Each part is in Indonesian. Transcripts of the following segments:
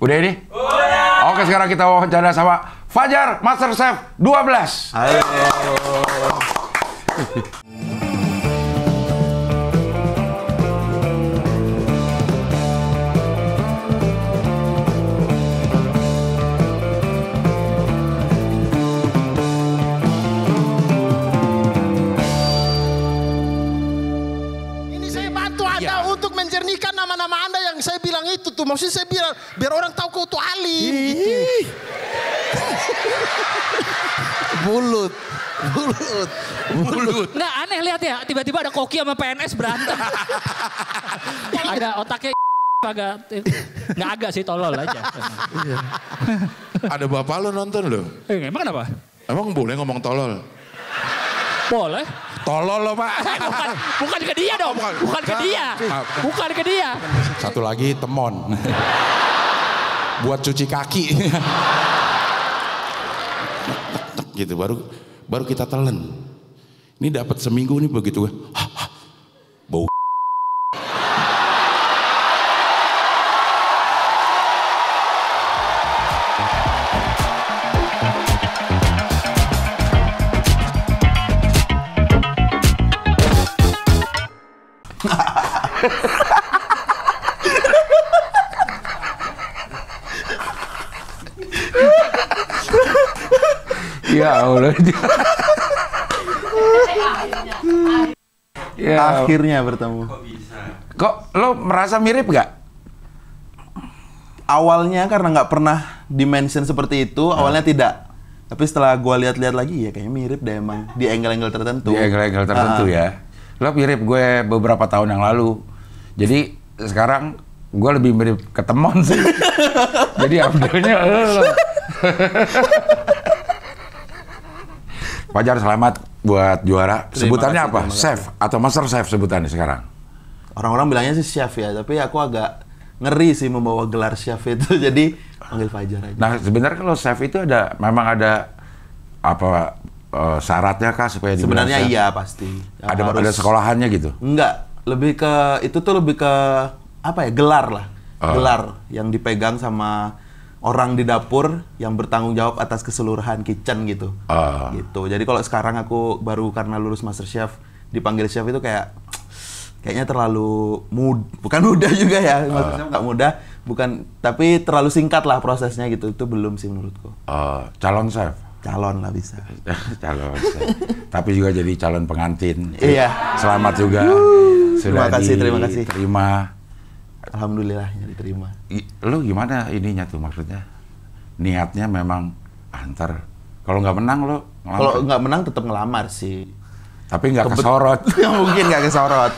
Udah ini? Udah. Oke, sekarang kita wawancara sama Fajar MasterChef 12. Halo. Untuk menjernihkan nama-nama Anda yang saya bilang itu tuh. Maksudnya saya bilang, biar orang tahu kau tuh alim. Gitu. Bulut. Nggak aneh lihat ya, tiba-tiba ada Koki sama PNS berantem. Ada otaknya agak, nggak agak sih, tolol aja. Ada bapak lo nonton lo? Emang kenapa? Emang boleh ngomong tolol? Boleh. Tolol lo pak. Bukan ke dia dong. Bukan ke dia. Bukan ke dia. Satu lagi temon. Buat cuci kaki. Gitu baru kita telan. Ini dapat seminggu nih begitu. Bau. Ya Allah. Ya. Akhirnya bertemu. Kok lo merasa mirip gak? Awalnya karena nggak pernah dimention seperti itu, awalnya tidak. Tapi setelah gua lihat-lihat lagi ya kayaknya mirip deh emang di angle-angle tertentu. Di angle-angle tertentu ya. Lo mirip gue beberapa tahun yang lalu. Jadi sekarang gue lebih mirip ke Temon sih. Jadi update-nya lo. Fajar, selamat buat juara. Sebutannya apa? Chef atau Master Chef sebutannya sekarang? Orang-orang bilangnya sih chef ya, tapi aku agak ngeri sih membawa gelar chef itu. Jadi panggil Fajar aja. Nah, sebenarnya kalau chef itu memang ada apa syaratnya kah supaya dibilang sebenarnya chef? Iya pasti. Ada sekolahannya gitu? Enggak, lebih ke itu tuh lebih ke apa ya, gelar lah. Gelar yang dipegang sama orang di dapur yang bertanggung jawab atas keseluruhan kitchen gitu. Gitu. Jadi kalau sekarang aku baru karena lulus Master Chef dipanggil chef itu kayaknya terlalu bukan mudah juga ya. Master Chef nggak mudah, tapi terlalu singkat lah prosesnya gitu. Itu belum sih menurutku. Calon chef? Calon lah bisa. Calon chef. Tapi juga jadi calon pengantin. Iya. Selamat juga. Terima kasih. Terima. Alhamdulillah diterima. Lo gimana ininya tuh maksudnya? Niatnya memang antar. Kalau nggak menang lo ngelamar? Kalau nggak menang tetap ngelamar sih. Tapi nggak kesorot. Mungkin nggak kesorot.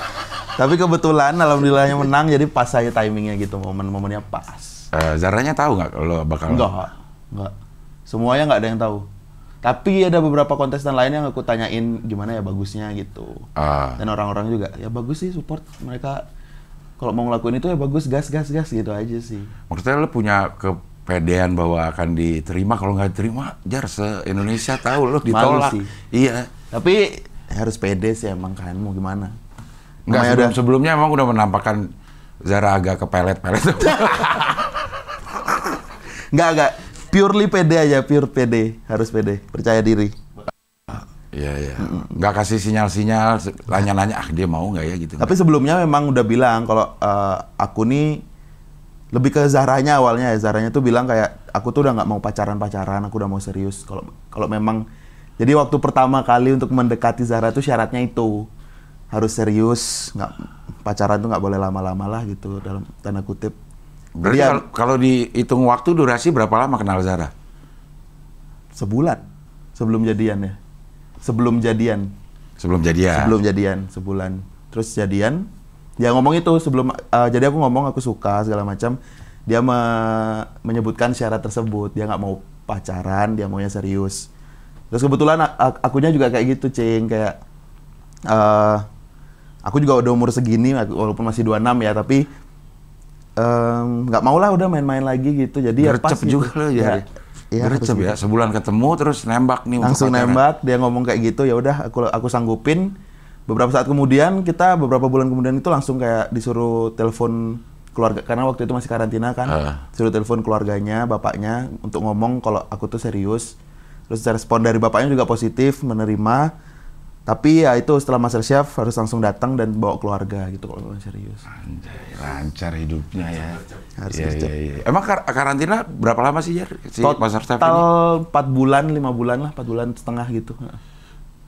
Tapi kebetulan alhamdulillahnya menang, jadi pas saya timingnya gitu, momennya pas. Zaranya tahu nggak lo bakal? Nggak. Semuanya nggak ada yang tahu. Tapi ada beberapa kontestan lain yang aku tanyain gimana ya bagusnya gitu. Dan orang-orang juga ya bagus sih, support mereka. Kalau mau ngelakuin itu ya bagus, gas gitu aja sih. Maksudnya lo punya kepedean bahwa akan diterima, kalau nggak diterima, jar se-Indonesia tahu lo ditolak. Malu sih. Iya. Tapi harus pede sih emang kan, mau gimana. Nggak, sebelumnya emang udah menampakkan Zara agak kepelet-pelet. Nggak. Purely pede aja, pure pede. Harus pede, percaya diri. Iya. Nggak kasih sinyal-sinyal, nanya-nanya, dia mau nggak ya gitu. Tapi sebelumnya memang udah bilang kalau aku nih lebih ke Zaranya awalnya ya. Zaranya tuh bilang kayak aku tuh udah nggak mau pacaran-pacaran, aku udah mau serius. Kalau memang, jadi waktu pertama kali untuk mendekati Zara tuh syaratnya itu harus serius, nggak pacaran tuh nggak boleh lama-lama lah gitu dalam tanda kutip. Berarti kalau dihitung waktu durasi berapa lama kenal Zara? Sebulan sebelum jadian ya. Sebelum jadian, sebulan. Terus jadian, dia ngomong itu sebelum, jadi aku ngomong aku suka segala macam. Dia menyebutkan syarat tersebut, dia nggak mau pacaran, dia maunya serius. Terus kebetulan akunya juga kayak gitu, Cing, kayak aku juga udah umur segini, walaupun masih 26 ya, tapi nggak mau lah udah main-main lagi gitu. Jadi ya pas juga gitu. Lo ya. Iya, gercep ya, sebulan ketemu terus nembak nih. Langsung nembak, dia ngomong kayak gitu, ya udah aku sanggupin. Beberapa bulan kemudian itu langsung kayak disuruh telepon keluarga, karena waktu itu masih karantina kan, suruh telepon keluarganya, bapaknya untuk ngomong kalau aku tuh serius. Terus respon dari bapaknya juga positif, menerima. Tapi ya itu setelah MasterChef harus langsung datang dan bawa keluarga gitu kalau serius. Anjay, lancar hidupnya ya. Harus Iya, gitu. iya. Emang karantina berapa lama sih Jar? Si MasterChef Total ini? 4 bulan, 5 bulan lah, 4 bulan setengah gitu.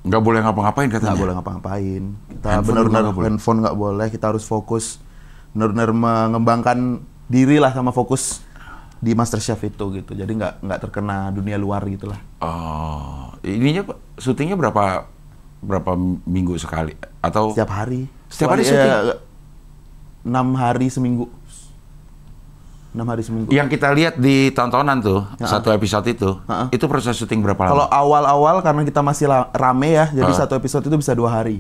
Nggak boleh ngapa-ngapain katanya? Nggak boleh ngapa-ngapain. Kita Handphone benar-benar juga nggak boleh? handphone nggak boleh, kita harus fokus. Benar-benar mengembangkan diri lah sama fokus di MasterChef itu gitu. Jadi nggak terkena dunia luar gitu lah. Oh, ininya syutingnya berapa minggu sekali? Atau Setiap hari. Setiap hari syuting? 6 hari seminggu. 6 hari seminggu. yang kita lihat di tontonan tuh, satu episode itu proses syuting berapa lama? Kalau awal-awal karena kita masih rame ya, jadi satu episode itu bisa 2 hari.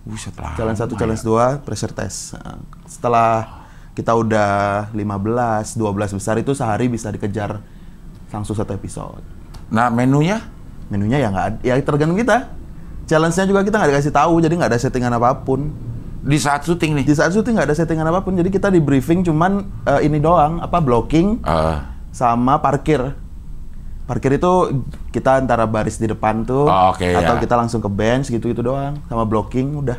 Buset lah. Challenge 1, challenge 2, pressure test. Setelah kita udah 15, 12 besar itu sehari bisa dikejar langsung 1 episode. Nah, menunya? Menunya ya nggak ada, ya tergantung kita. Challenge-nya juga kita nggak dikasih tahu, jadi nggak ada settingan apapun. Di saat syuting nih? Di saat syuting nggak ada settingan apapun, jadi kita di briefing cuman ini doang, blocking sama parkir. Parkir itu kita antara baris di depan tuh, atau kita langsung ke bench gitu-gitu doang, sama blocking udah.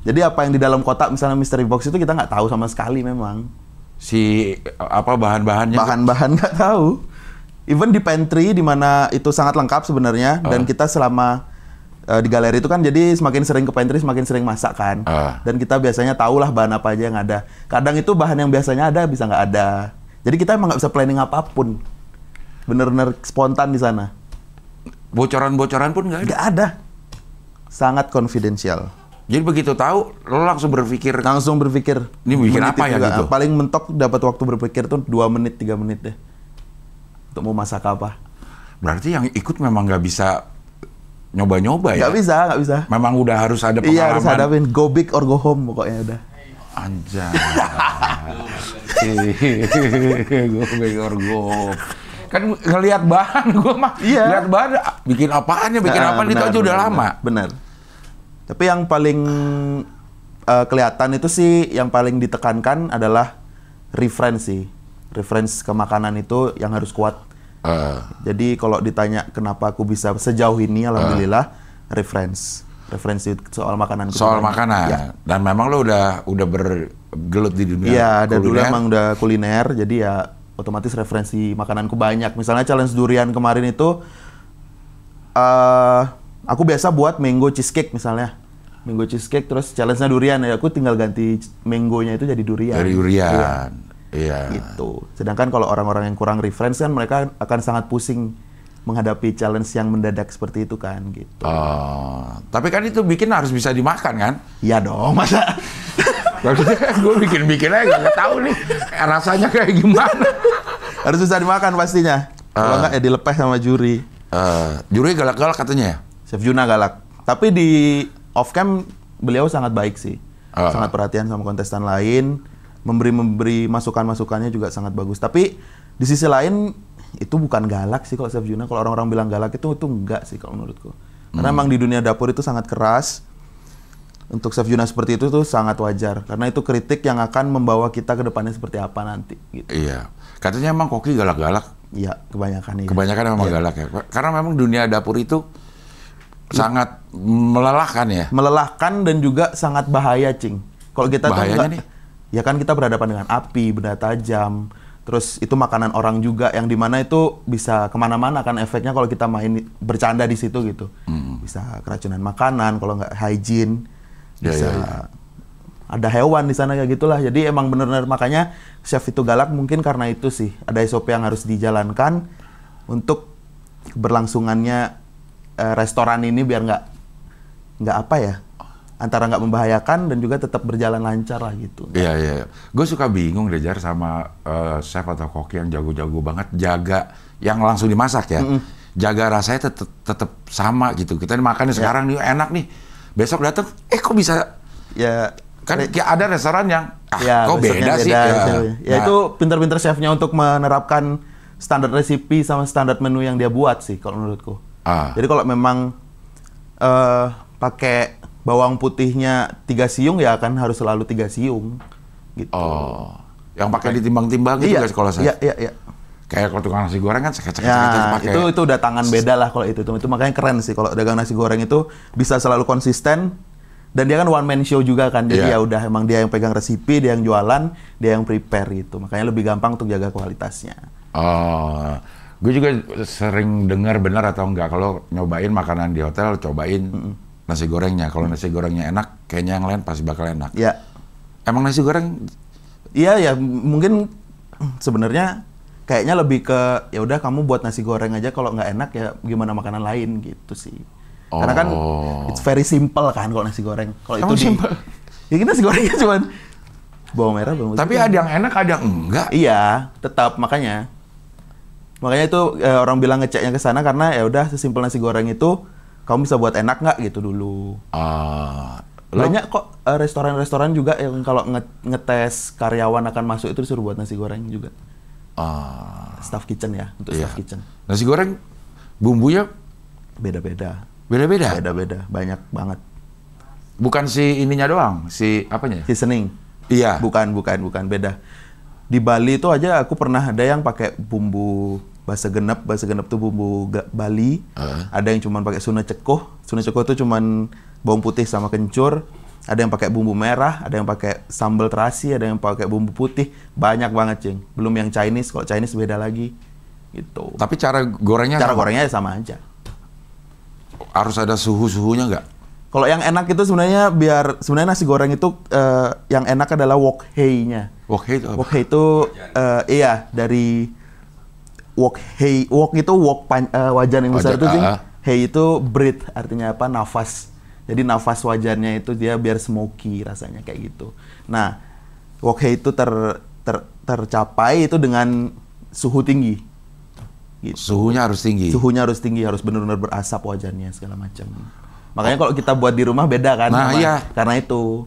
Jadi apa yang di dalam kotak misalnya mystery box itu kita nggak tahu sama sekali memang. Bahan-bahannya? Bahan-bahan nggak tahu. Even di pantry di mana itu sangat lengkap sebenarnya, dan kita selama di galeri itu kan jadi semakin sering ke pantry semakin sering masak kan. Dan kita biasanya tahulah bahan apa aja yang ada. Kadang itu bahan yang biasanya ada bisa nggak ada. Jadi kita emang nggak bisa planning apapun. Bener-bener spontan di sana. Bocoran-bocoran pun nggak ada? Nggak ada. Sangat confidential. Jadi begitu tahu, lo langsung berpikir? Langsung berpikir. Ini bikin apa ya gitu? Paling mentok dapat waktu berpikir tuh 2 menit, 3 menit deh. Untuk mau masak apa. Berarti yang ikut memang nggak bisa nyoba-nyoba ya? Nggak bisa. Memang udah harus ada pengalaman? Iya, harus hadapin. Go big or go home pokoknya udah. Anjay. Go big or go home. Kan ngelihat bahan, gue mah lihat bahan, bikin apaan ya, bikin apaan itu aja udah lama. Benar. Tapi yang paling kelihatan itu sih, yang paling ditekankan adalah reference sih. Reference ke makanan itu yang harus kuat. Jadi kalau ditanya kenapa aku bisa sejauh ini, alhamdulillah referensi soal makanan. Soal makanan. Ya. Dan memang lo udah bergelut di dunia. Iya, dari dulu emang udah kuliner, jadi ya otomatis referensi makananku banyak. Misalnya challenge durian kemarin itu, aku biasa buat mango cheesecake misalnya. Mango cheesecake, terus challenge-nya durian, ya aku tinggal ganti mangonya itu jadi durian. Dari durian. Iya. Gitu. Sedangkan kalau orang-orang yang kurang reference kan mereka akan sangat pusing menghadapi challenge yang mendadak seperti itu kan gitu. Tapi kan itu bikin harus bisa dimakan kan? Iya dong, masa? Gue bikin aja nggak tahu nih rasanya kayak gimana. Harus bisa dimakan pastinya. Kalau nggak ya dilepas sama juri. Juri galak-galak katanya ya? Chef Juna galak. Tapi di off cam beliau sangat baik sih. Sangat perhatian sama kontestan lain. Memberi masukan-masukannya juga sangat bagus. Tapi di sisi lain itu bukan galak sih kalau Chef Juna. Kalau orang-orang bilang galak itu enggak sih kalau menurutku. Karena memang di dunia dapur itu sangat keras. Untuk Chef Juna seperti itu tuh sangat wajar. Karena itu kritik yang akan membawa kita ke depannya seperti apa nanti. Gitu. Iya. Katanya emang Koki galak-galak. Iya, kebanyakan. Kebanyakan memang galak ya. Karena memang dunia dapur itu sangat melelahkan ya. Melelahkan dan juga sangat bahaya, Cing. Kalau kita bahayanya nih? Ya kan kita berhadapan dengan api, benda tajam, terus itu makanan orang juga yang dimana itu bisa kemana-mana kan efeknya kalau kita main bercanda di situ gitu. Bisa keracunan makanan, kalau nggak hygiene, bisa ada hewan di sana kayak gitulah. Jadi emang benar-benar makanya chef itu galak mungkin karena itu sih. Ada SOP yang harus dijalankan untuk berlangsungannya restoran ini biar nggak apa ya, antara nggak membahayakan dan juga tetap berjalan lancar lah gitu. Iya. Gue suka bingung deh Jar sama chef atau koki yang jago-jago banget jaga yang langsung dimasak ya. Jaga rasanya tetap sama gitu. Kita makan sekarang nih enak nih. Besok datang, kok bisa? Ya kan ada restoran yang kok beda sih. Ya itu pinter-pinter chefnya untuk menerapkan standar resipi sama standar menu yang dia buat sih kalau menurutku. Jadi kalau memang pakai bawang putihnya 3 siung ya akan harus selalu 3 siung gitu. Yang pakai ditimbang-timbang gitu guys kalau saya. Iya. Kayak kalau tukang nasi goreng kan sekecek Ya, pakai. itu udah tangan beda lah kalau itu makanya keren sih kalau dagang nasi goreng itu bisa selalu konsisten dan dia kan one man show juga kan. Jadi ya udah emang dia yang pegang resipi, dia yang jualan, dia yang prepare gitu. Makanya lebih gampang untuk jaga kualitasnya. Oh, gue juga sering dengar benar atau enggak kalau nyobain makanan di hotel, cobain nasi gorengnya. Kalau nasi gorengnya enak, kayaknya yang lain pasti bakal enak. Ya. Emang nasi goreng? Iya ya, mungkin sebenarnya kayaknya lebih ke ya udah kamu buat nasi goreng aja, kalau nggak enak ya gimana makanan lain gitu sih. Karena kan it's very simple kan kalau nasi goreng. Kalau itu simple. Ya nasi gorengnya cuma bawang merah, bawang putih. Tapi ada yang enak, ada yang enggak. Iya, tetap makanya itu orang bilang ngeceknya ke sana karena ya udah sesimpel nasi goreng itu kamu bisa buat enak nggak gitu dulu. Banyak kok restoran-restoran juga yang kalau ngetes karyawan akan masuk itu disuruh buat nasi goreng juga. Staff kitchen ya, untuk staff kitchen. Nasi goreng bumbunya beda-beda. Beda-beda? Beda-beda, banyak banget. Bukan si ininya doang, si apanya? Seasoning. Iya. Bukan, beda. Di Bali itu aja aku pernah ada yang pakai bumbu basa genep tuh bumbu Bali. Ada yang cuma pakai suna cekoh itu cuman bawang putih sama kencur. Ada yang pakai bumbu merah, ada yang pakai sambal terasi, ada yang pakai bumbu putih. Banyak banget, Cing. Belum yang Chinese, kalau Chinese beda lagi. Gitu. Tapi cara gorengnya gorengnya sama aja. Harus ada suhu-suhunya nggak? Kalau yang enak itu sebenarnya nasi goreng itu yang enak adalah wok hei-nya. Wok hei itu apa? Wok hei itu dari wok hei. Wok itu wajan yang besar itu, Cing. Hei itu breath, artinya apa? Nafas. Jadi nafas wajannya itu dia biar smoky rasanya kayak gitu. Nah, wok hei itu tercapai itu dengan suhu tinggi. Gitu. Suhunya harus tinggi. Suhunya harus tinggi, harus benar-benar berasap wajannya segala macam. Makanya kalau kita buat di rumah beda kan? Nah, iya. Karena itu.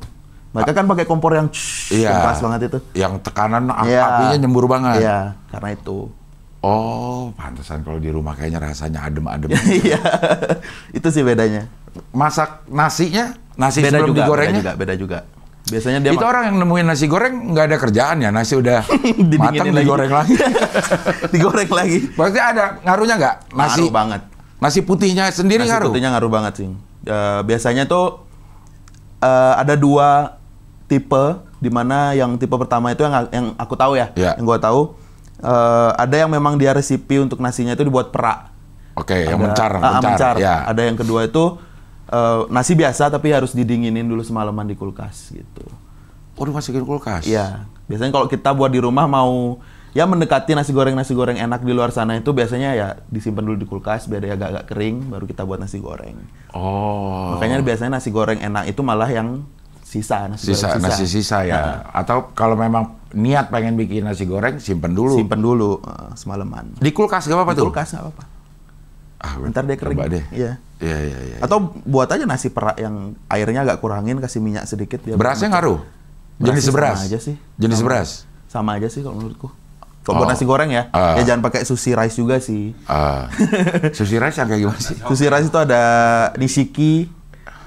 Mereka kan pakai kompor yang keras banget itu. Yang tekanan apinya nyembur banget. Iya, karena itu. Oh, pantesan kalau di rumah kayaknya rasanya adem-adem. Iya, itu sih bedanya. Masak nasinya, nasi beda sebelum juga, digorengnya? beda juga. Biasanya dia itu orang yang nemuin nasi goreng nggak ada kerjaan ya, nasi udah matang digoreng lagi. Digoreng lagi. Berarti ada ngaruhnya nggak? Ngaruh banget. Nasi putihnya sendiri ngaruh? Nasi putihnya ngaruh banget sih. Biasanya tuh ada 2 tipe, di mana yang tipe pertama itu yang aku tahu ya, yang gua tahu ada yang memang dia resipi untuk nasinya itu dibuat perak. Oke, yang mencar. Ya. Ada yang kedua itu nasi biasa tapi harus didinginin dulu semalaman di kulkas gitu. Oh, dimasukin kulkas? Iya. Biasanya kalau kita buat di rumah mau ya mendekati nasi goreng enak di luar sana itu biasanya ya disimpan dulu di kulkas biar dia agak kering baru kita buat nasi goreng. Oh. Makanya biasanya nasi goreng enak itu malah yang nasi sisa ya. Atau kalau memang niat pengen bikin nasi goreng simpen dulu. Simpen dulu semalaman. Di kulkas gak apa-apa tuh? Di kulkas gak apa-apa. Ntar dia kering. Deh. Iya. Iya. Atau buat aja nasi perak yang airnya agak kurangin, kasih minyak sedikit. Berasnya ngaruh? Jenis beras? Sama aja sih. Jenis beras? Sama aja sih kalau menurutku. Kalau buat nasi goreng ya jangan pakai sushi rice juga sih. Sushi rice yang kayak gimana sih? Sushi rice itu ada nishiki,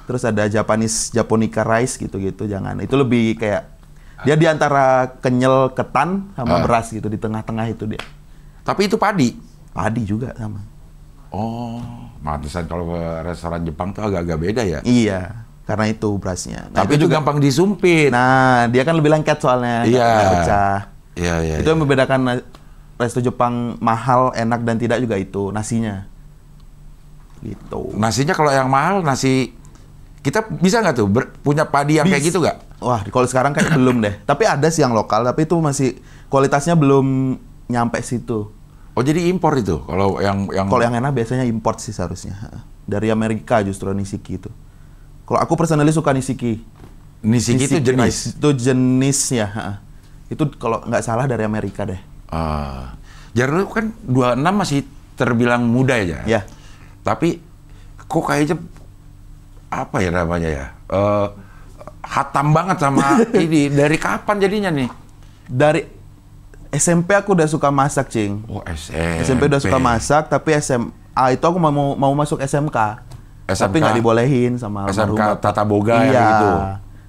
terus ada Japonica rice gitu-gitu. Jangan. Itu lebih kayak dia di antara kenyal ketan sama beras gitu, di tengah-tengah itu dia. Tapi itu padi? Padi juga sama. Oh, pantesan kalau ke restoran Jepang tuh agak-agak beda ya? Iya, karena itu berasnya. Nah, tapi itu juga gampang disumpit. Nah, dia kan lebih lengket soalnya. Iya. Pecah. Iya. Itu yang membedakan resto Jepang mahal, enak dan tidak juga itu nasinya. Gitu. Nasinya kalau yang mahal, nasi kita bisa nggak tuh punya padi yang kayak gitu nggak? Wah, kalau sekarang kayak belum deh. Tapi ada sih yang lokal, tapi itu masih kualitasnya belum nyampe situ. Oh, jadi impor itu kalau yang Kalau yang enak biasanya import sih seharusnya. Dari Amerika justru nishiki itu. Kalau aku personally suka nishiki. Nishiki itu jenis? Itu jenisnya. Itu kalau nggak salah dari Amerika deh. Jarlu kan 26 masih terbilang muda ya. Ya. Tapi kok kayaknya apa ya namanya ya? Hatam banget sama ini. Dari kapan jadinya nih? Dari SMP aku udah suka masak, Cing. Oh, SMP. SMP udah suka masak, tapi SMA itu aku mau masuk SMK. Tapi nggak dibolehin sama almarhum SMK bapak. Tata Boga iya. gitu.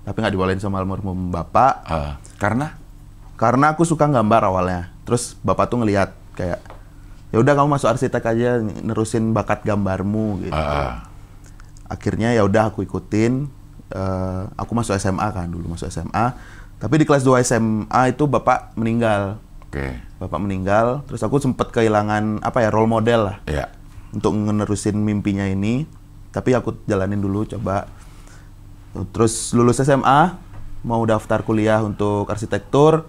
Tapi nggak dibolehin sama almarhum bapak. Karena? Karena aku suka gambar awalnya. Terus bapak tuh ngelihat kayak, ya udah kamu masuk arsitek aja, nerusin bakat gambarmu gitu. Akhirnya ya udah aku ikutin. Aku masuk SMA kan dulu, masuk SMA. Tapi di kelas 2 SMA itu bapak meninggal. Bapak meninggal, terus aku sempat kehilangan role model lah. Untuk menerusin mimpinya ini. Tapi aku jalanin dulu coba. Terus lulus SMA, mau daftar kuliah untuk arsitektur.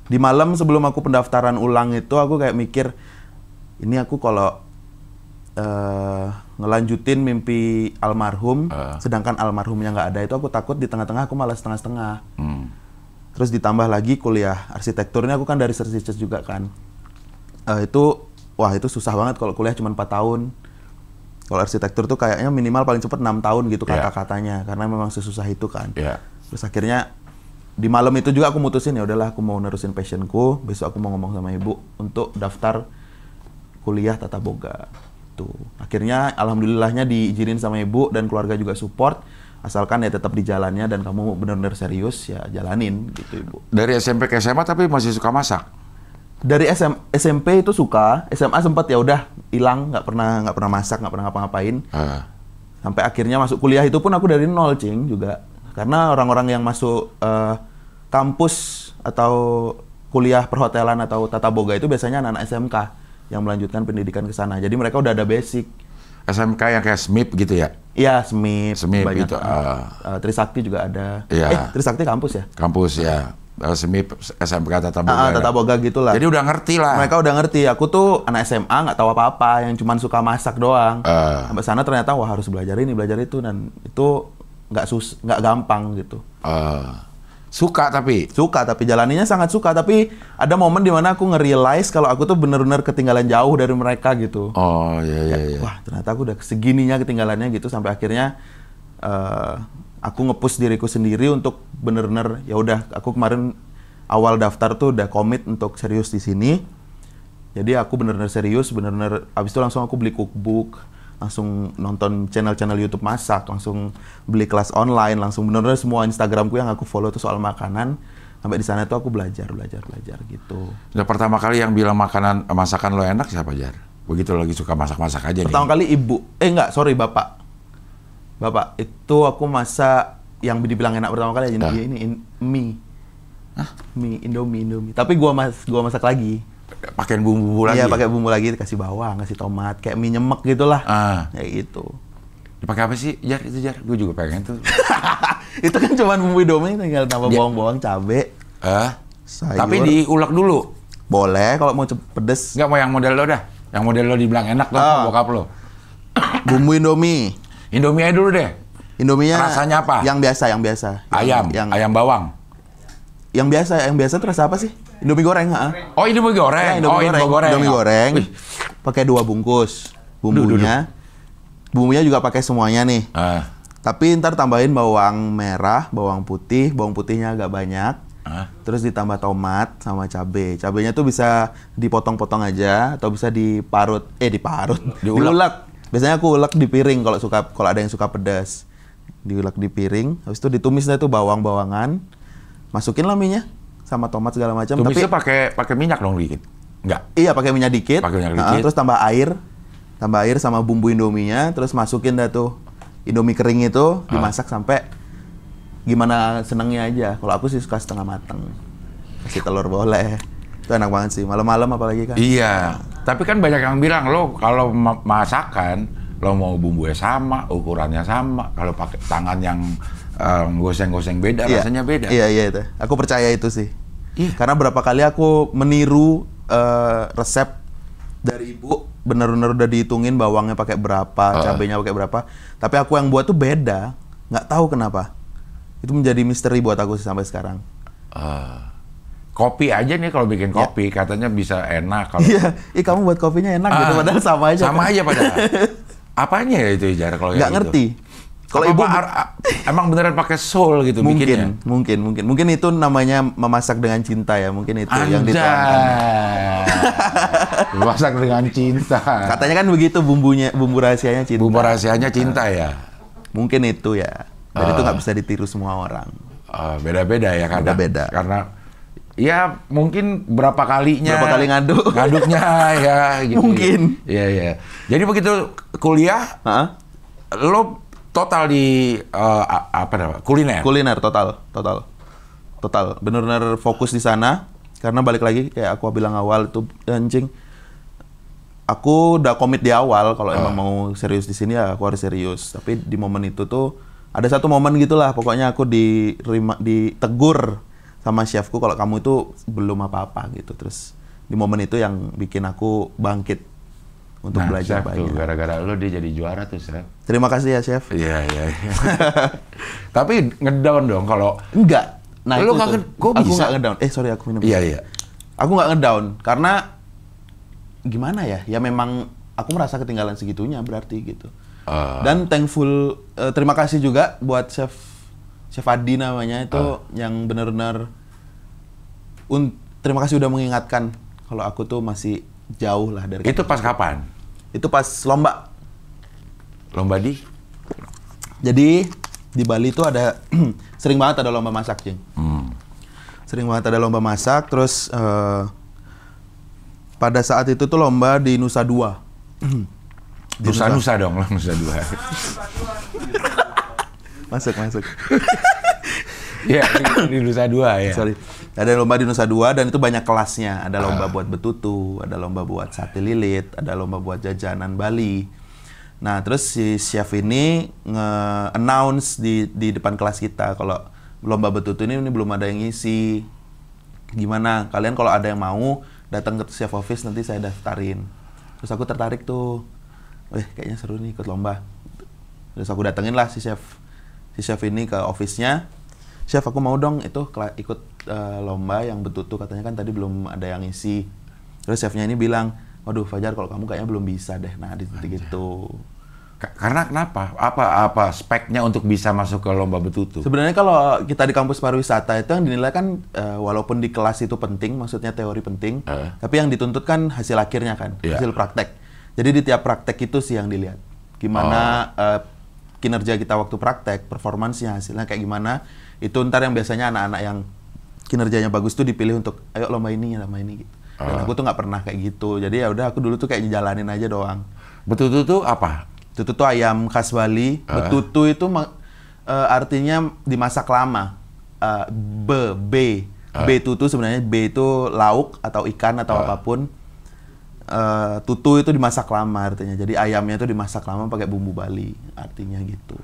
Di malam sebelum aku pendaftaran ulang itu aku kayak mikir, ini aku kalau ngelanjutin mimpi almarhum, sedangkan almarhumnya nggak ada, itu aku takut di tengah-tengah aku malah setengah-setengah. Terus ditambah lagi kuliah arsitekturnya aku kan dari research juga kan. Itu susah banget kalau kuliah cuma 4 tahun. Kalau arsitektur tuh kayaknya minimal paling cepat 6 tahun gitu kata-katanya, karena memang sesusah itu kan. Terus akhirnya di malam itu juga aku mutusin, ya udahlah aku mau nerusin passionku, besok aku mau ngomong sama ibu untuk daftar kuliah tata boga. Tuh. Akhirnya alhamdulillahnya diizinin sama ibu dan keluarga juga support, asalkan ya tetap di jalannya dan kamu benar-benar serius ya jalanin gitu ibu. Dari SMP ke SMA tapi masih suka masak? Dari SMP itu suka, SMA sempat ya udah hilang, nggak pernah masak, nggak pernah ngapa-ngapain. Sampai akhirnya masuk kuliah itu pun aku dari nol juga, karena orang-orang yang masuk kampus atau kuliah perhotelan atau tata boga itu biasanya anak-anak SMK yang melanjutkan pendidikan ke sana. Jadi mereka udah ada basic. SMK yang kayak SMIP gitu ya? Iya, SMIP banyak. Itu. Trisakti juga ada. Trisakti kampus ya? Kampus ya. SMIP, SMK tata boga. Tata boga gitulah. Jadi udah ngerti lah. Mereka udah ngerti. Aku tuh anak SMA nggak tahu apa-apa, yang cuma suka masak doang. Sampai sana ternyata wah harus belajar ini, belajar itu, dan itu nggak gampang gitu. Suka tapi jalaninya sangat suka, tapi ada momen dimana aku nge-realize kalau aku tuh bener-bener ketinggalan jauh dari mereka gitu. Iya. Wah ternyata aku udah segininya ketinggalannya gitu, sampai akhirnya aku nge-push diriku sendiri untuk bener-bener ya udah, aku kemarin awal daftar tuh udah komit untuk serius di sini. Jadi aku bener-bener serius, bener-bener abis itu langsung aku beli cookbook, langsung nonton channel-channel YouTube masak, langsung beli kelas online, langsung bener-bener semua Instagramku yang aku follow tuh soal makanan. Sampai di sana tuh aku belajar gitu. Udah pertama kali yang bilang masakan lo enak siapa, Jar? Begitu lagi suka masak-masak aja pertama kali ibu. Bapak. Itu aku masak yang dibilang enak pertama kali aja ini mie. Mie Indomie. Tapi gua masak lagi. Pakai bumbu lagi? Iya, pakai bumbu lagi, kasih bawang, kasih tomat, kayak mie nyemek gitulah. Kayak gitu. Dipakai apa sih, Jar? Itu Jar, gue juga pengen tuh. Itu kan cuma bumbu Indomie, tinggal tambah bawang-bawang, cabe, sayur. Tapi diulek dulu? Boleh, kalau mau pedes. Nggak mau yang model lo dah? Yang model lo dibilang enak tuh, bokap lo? Bumbu Indomie. Indomie aja dulu deh. Indominya rasanya apa? Yang biasa. Ayam bawang. Yang biasa tuh rasa apa sih? Indomie goreng, Oh, Indomie goreng. Indomie goreng. Pakai 2 bungkus bumbunya. Bumbunya juga pakai semuanya nih. Tapi ntar tambahin bawang merah, bawang putih. Bawang putihnya agak banyak. Terus ditambah tomat sama cabe. Cabenya tuh bisa dipotong-potong aja atau bisa diparut. Diulek. Biasanya aku ulek di piring kalau ada yang suka pedas. Diulek di piring, habis itu ditumis deh tuh bawang-bawangan. Masukin lah minyak sama tomat segala macam. Tumisnya pakai minyak dong dikit? Enggak. Iya, pakai minyak dikit. Terus tambah air sama bumbu Indominya, terus masukin dah tuh Indomie kering itu, dimasak sampai gimana senangnya aja. Kalau aku sih suka setengah mateng. Kasih telur boleh. Itu enak banget sih, malam-malam apalagi kan. Iya, tapi kan banyak yang bilang lo kalau masakan lo mau bumbunya sama, ukurannya sama, kalau pakai tangan yang goseng-goseng beda, rasanya beda. Iya itu. Aku percaya itu sih. Karena berapa kali aku meniru resep dari ibu, bener-bener udah dihitungin bawangnya pakai berapa, cabenya pakai berapa. Tapi aku yang buat tuh beda, nggak tahu kenapa. Itu menjadi misteri buat aku sih sampai sekarang. Kopi aja nih kalau bikin kopi katanya bisa enak kalau. Iya, kamu buat kopinya enak gitu, padahal sama aja. Sama aja padahal. Apanya ya itu Jar kalau nggak ngerti. Kalau ibu emang beneran pakai soul gitu bikinnya? Mungkin itu namanya memasak dengan cinta ya, mungkin itu yang dituangkan. Memasak dengan cinta. Katanya kan begitu bumbu rahasianya cinta. Bumbu rahasianya cinta ya. Mungkin itu ya. Dan itu nggak bisa ditiru semua orang. Beda-beda ya beda. Karena ya mungkin berapa kalinya. Berapa kali ngaduk. Ngaduknya ya gitu. Mungkin. Iya, iya. Jadi begitu kuliah, lo total di apa namanya? Kuliner. Kuliner total. Benar-benar fokus di sana karena balik lagi kayak aku bilang awal itu anjing. Aku udah komit di awal kalau emang mau serius di sini ya aku harus serius. Tapi di momen itu tuh ada satu momen gitulah pokoknya aku ditegur sama chefku kalau kamu itu belum apa-apa gitu. Terus di momen itu yang bikin aku bangkit untuk belajar chef banyak. Tuh, gara-gara lo dia jadi juara tuh, chef. Terima kasih ya, chef. Iya. Tapi ngedown dong kalau enggak. Nah, lo itu kok aku bisa? nggak ngedown. Sorry aku minum. Iya. Aku nggak ngedown karena gimana ya? Ya memang aku merasa ketinggalan segitunya berarti gitu. Dan thankful, terima kasih juga buat Chef Adi namanya itu yang benar-benar terima kasih udah mengingatkan kalau aku tuh masih jauh lah dari. Itu pas kapan? Itu pas lomba. Lomba di? Jadi di Bali tuh ada sering banget ada lomba masak, Cing. Sering banget ada lomba masak, terus pada saat itu tuh lomba di Nusa Dua. Nusa dong, Nusa Dua. Masuk. Iya, di Nusa Dua ya. Sorry. Ada lomba di Nusa Dua dan itu banyak kelasnya. Ada lomba buat betutu, ada lomba buat sate lilit, ada lomba buat jajanan Bali. Nah, terus si chef ini nge-announce di depan kelas kita kalau lomba betutu ini belum ada yang ngisi. Gimana? Kalian kalau ada yang mau datang ke chef office nanti saya daftarin. Terus aku tertarik tuh. Kayaknya seru nih ikut lomba. Terus aku datengin lah si chef ini ke office-nya. Chef, aku mau dong itu ikut lomba yang betutu, katanya kan tadi belum ada yang ngisi. Terus chefnya ini bilang, waduh Fajar kalau kamu kayaknya belum bisa deh. Nah di titik itu. Karena kenapa? Apa speknya untuk bisa masuk ke lomba betutu? Sebenarnya kalau kita di kampus pariwisata itu yang dinilai kan walaupun di kelas itu penting, maksudnya teori penting, tapi yang dituntut kan hasil akhirnya kan, hasil praktek. Jadi di tiap praktek itu sih yang dilihat. Gimana kinerja kita waktu praktek, performansnya, hasilnya kayak gimana. Itu ntar yang biasanya anak-anak yang kinerjanya bagus tuh dipilih untuk ayo lomba ini gitu. Dan aku tuh nggak pernah kayak gitu. Jadi ya udah aku dulu tuh kayak jalanin aja doang. Betutu tuh apa? Betutu tuh ayam khas Bali. Betutu itu artinya dimasak lama. Betutu sebenarnya B itu lauk atau ikan atau apapun. Tutu itu dimasak lama artinya. Jadi ayamnya itu dimasak lama pakai bumbu Bali. Artinya gitu.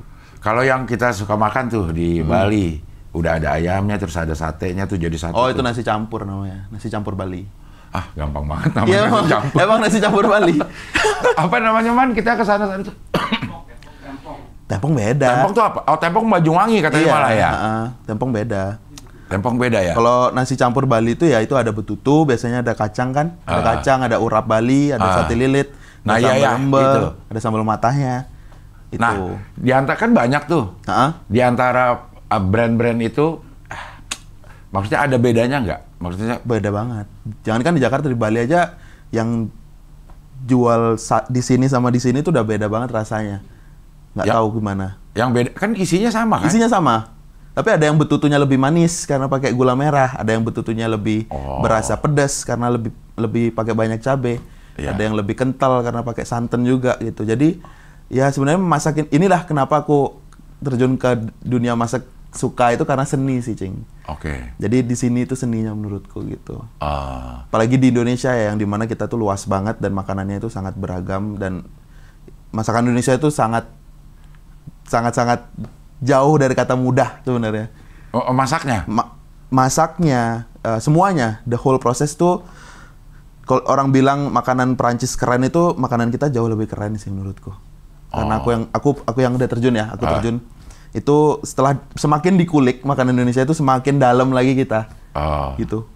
Kalau yang kita suka makan tuh di Bali, udah ada ayamnya, terus ada satenya tuh jadi satu. Oh, itu nasi campur namanya. Nasi campur Bali. Ah, gampang banget namanya. Iya, nasi campur. Emang nasi campur Bali. Apa namanya, Man? Kita ke sana tuh. Tempong beda. Tempong tuh apa? Oh, tempong Banyuwangi katanya malah ya. Tempong beda. Tempong beda ya? Kalau nasi campur Bali itu ya itu ada betutu, biasanya ada kacang kan? Ada kacang, ada urap Bali, ada sate lilit, nah, ada sambal lembek, gitu. ada sambal matahnya. Itu. Nah, di antara kan banyak tuh. Di antara brand-brand itu, maksudnya ada bedanya nggak? Maksudnya beda banget. Jangan kan di Jakarta, di Bali aja yang jual di sini sama di sini tuh udah beda banget rasanya. Nggak tahu gimana. Yang beda kan isinya sama kan? Isinya sama. Tapi ada yang betutunya lebih manis karena pakai gula merah, ada yang betutunya lebih berasa pedas karena lebih pakai banyak cabai. Ada yang lebih kental karena pakai santan juga gitu. Jadi ya sebenarnya masakin inilah kenapa aku terjun ke dunia masak suka itu karena seni sih, Cing. Jadi di sini itu seninya menurutku gitu. Apalagi di Indonesia ya yang dimana kita tuh luas banget dan makanannya itu sangat beragam dan masakan Indonesia itu sangat jauh dari kata mudah sebenarnya. Masaknya? Masaknya, semuanya, the whole process tuh. Kalau orang bilang makanan Perancis keren itu, makanan kita jauh lebih keren sih menurutku. Karena aku yang udah terjun ya, aku terjun. Itu setelah semakin dikulik makanan Indonesia itu semakin dalam lagi kita. Gitu.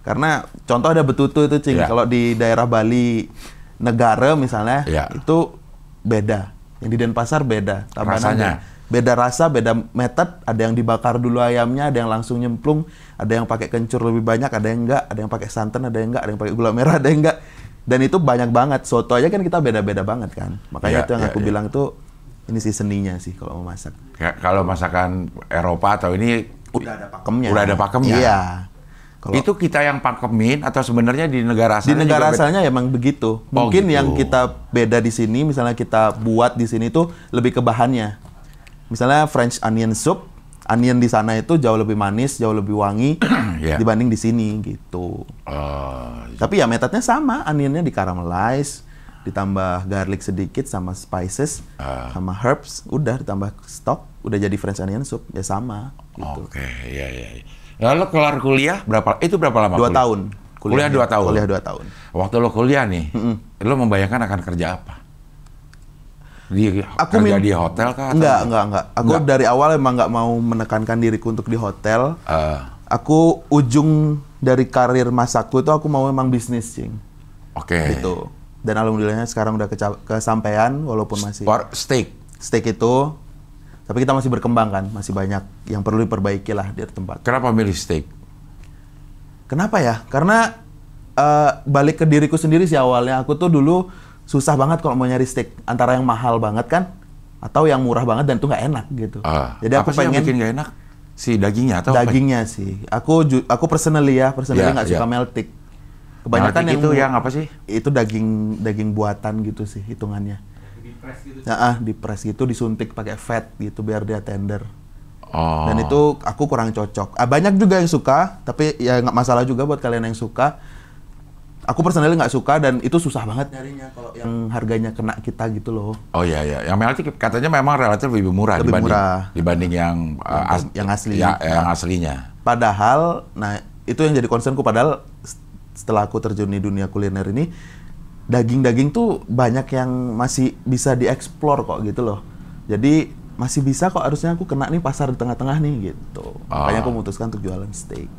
Karena contoh ada betutu itu, Cing. Kalau di daerah Bali Negara misalnya, itu beda. Yang di Denpasar beda. Rasanya? Beda rasa, beda method. Ada yang dibakar dulu ayamnya, ada yang langsung nyemplung, ada yang pakai kencur lebih banyak, ada yang enggak, ada yang pakai santan, ada yang enggak, ada yang pakai gula merah, ada yang enggak. Dan itu banyak banget. Soto aja kan kita beda-beda banget kan. Makanya itu yang aku bilang tuh ini sih seninya sih kalau mau masak. Kalau masakan Eropa atau ini udah ada pakemnya. Udah ada pakemnya. Iya. Kalau itu kita yang pakemin atau sebenarnya di negara asalnya? di negara juga asalnya emang begitu. Oh, Mungkin gitu. yang kita beda di sini, misalnya kita buat di sini tuh lebih ke bahannya. Misalnya French onion soup, onion di sana itu jauh lebih manis, jauh lebih wangi Iya. dibanding di sini gitu. Tapi ya metodenya sama, onionnya di caramelize, ditambah garlic sedikit sama spices, sama herbs, udah ditambah stok, udah jadi French onion soup, ya sama gitu. Oke, iya. Lalu kelar kuliah itu berapa lama? 2 tahun. Kuliah 2 tahun. Kuliah 2 tahun. Waktu lo kuliah nih, lo membayangkan akan kerja apa? Kerja di hotel kah? Enggak. Aku dari awal emang nggak mau menekankan diriku untuk di hotel. Aku ujung dari karir masakku itu aku mau memang bisnis, Cing. Oke. Gitu. Dan alhamdulillahnya sekarang udah kesampaian walaupun masih steak itu. Tapi kita masih berkembang kan, masih banyak yang perlu diperbaiki lah di tempat. Kenapa milih steak? Kenapa ya? Karena balik ke diriku sendiri sih awalnya. Aku tuh dulu susah banget kalau mau nyari steak. Antara yang mahal banget kan, atau yang murah banget dan itu nggak enak gitu. Jadi aku apa sih yang bikin nggak enak? Si dagingnya atau dagingnya apa? Sih. Aku personally nggak suka meltik. Kebanyakan meltik itu yang apa sih? Itu daging buatan gitu sih hitungannya. Di press gitu, disuntik pakai fat gitu biar dia tender. Dan itu aku kurang cocok. Banyak juga yang suka, tapi ya nggak masalah juga buat kalian yang suka. Aku personally nggak suka dan itu susah banget nyarinya kalau yang harganya kena kita gitu loh. Oh iya. Yang meltik katanya memang relatif lebih murah dibanding yang asli. Yang aslinya. Padahal, nah itu yang jadi concernku. Padahal setelah aku terjun di dunia kuliner ini, daging-daging tuh banyak yang masih bisa dieksplor kok gitu loh. Jadi masih bisa kok, harusnya aku kena nih pasar di tengah-tengah nih gitu. Makanya aku memutuskan untuk jualan steak.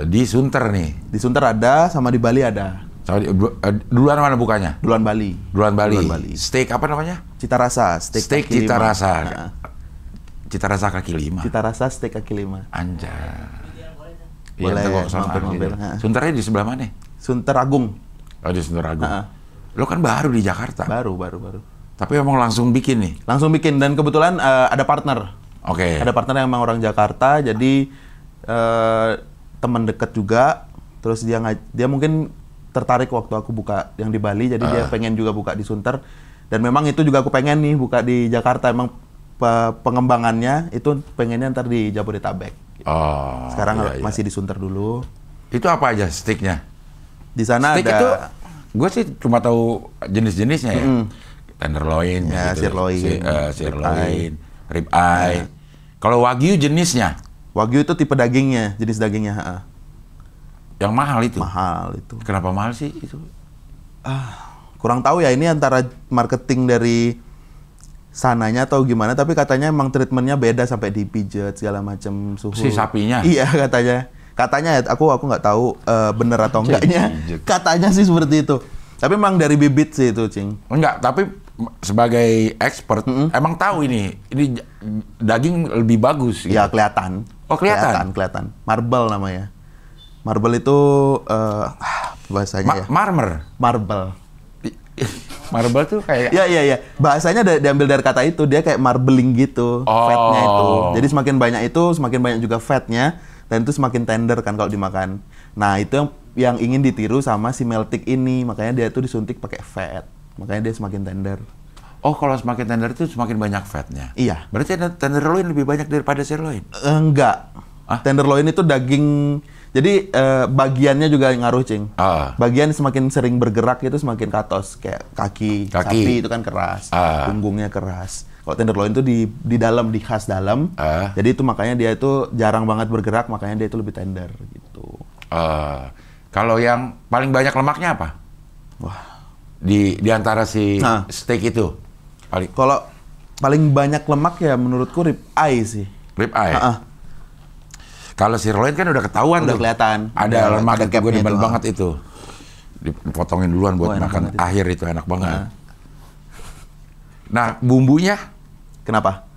Di Sunter nih? Di Sunter ada, sama di Bali ada. Duluan mana bukanya? Duluan Bali. Duluan Bali. Steak apa namanya? Cita Rasa. Steak Cita Rasa. Cita Rasa kaki 5. Cita Rasa steak kaki 5. Anjay. Boleh, mampir. Sunternya di sebelah mana? Sunter Agung. Oh, di Sunter Agung. Lo kan baru di Jakarta. Baru. Tapi emang langsung bikin nih? Langsung bikin, dan kebetulan ada partner. Oke. Ada partner yang emang orang Jakarta, jadi teman dekat juga. Terus dia mungkin tertarik waktu aku buka yang di Bali, jadi dia pengen juga buka di Sunter. Dan memang itu juga aku pengen nih buka di Jakarta. Emang pengembangannya itu pengennya ntar di Jabodetabek. Sekarang masih di Sunter dulu. Itu apa aja steaknya? Di sana steak ada. Itu, gue sih cuma tahu jenis-jenisnya ya. Tenderloin, ya, gitu. sirloin, rib eye. Kalau wagyu jenisnya? Wagyu itu tipe dagingnya, jenis dagingnya. Yang mahal itu? Mahal itu. Kenapa mahal sih itu? Kurang tahu ya, ini antara marketing dari sananya atau gimana, tapi katanya emang treatmentnya beda sampai dipijat segala macam suhu. Si sapinya? Iya katanya ya, aku nggak tahu bener atau enggaknya. Katanya sih seperti itu. Tapi memang dari bibit sih itu, Cing. Enggak, tapi sebagai expert emang tahu ini daging lebih bagus. Gitu. Ya kelihatan. Oh kelihatan. Marble namanya. Marble itu bahasanya ya. Marmer. Marble. Marble tuh kayak... Iya. Bahasanya diambil dari kata itu. Dia kayak marbling gitu, fatnya itu. Jadi semakin banyak itu, semakin banyak juga fatnya. Dan itu semakin tender kan kalau dimakan. Nah, itu yang ingin ditiru sama si meltik ini. Makanya dia tuh disuntik pakai fat. Makanya dia semakin tender. Oh, kalau semakin tender itu semakin banyak fatnya? Iya. Berarti tenderloin lebih banyak daripada sirloin? Enggak. Tenderloin itu daging... Jadi bagiannya juga ngaruh, Cing. Bagian semakin sering bergerak itu semakin katos. Kayak kaki sapi itu kan keras, punggungnya keras. Kalau tenderloin itu di dalam, di khas dalam. Jadi itu makanya dia itu jarang banget bergerak, makanya dia itu lebih tender gitu. Kalau yang paling banyak lemaknya apa? Wah. Di antara si steak itu? Kalau paling banyak lemak ya menurutku rib eye sih. Rib eye? Kalau sirloin kan udah ketahuan udah kelihatan. Ada lemak itu, gue demen banget itu. Dipotongin duluan buat makan akhir itu enak banget. Nah, bumbunya? Kenapa?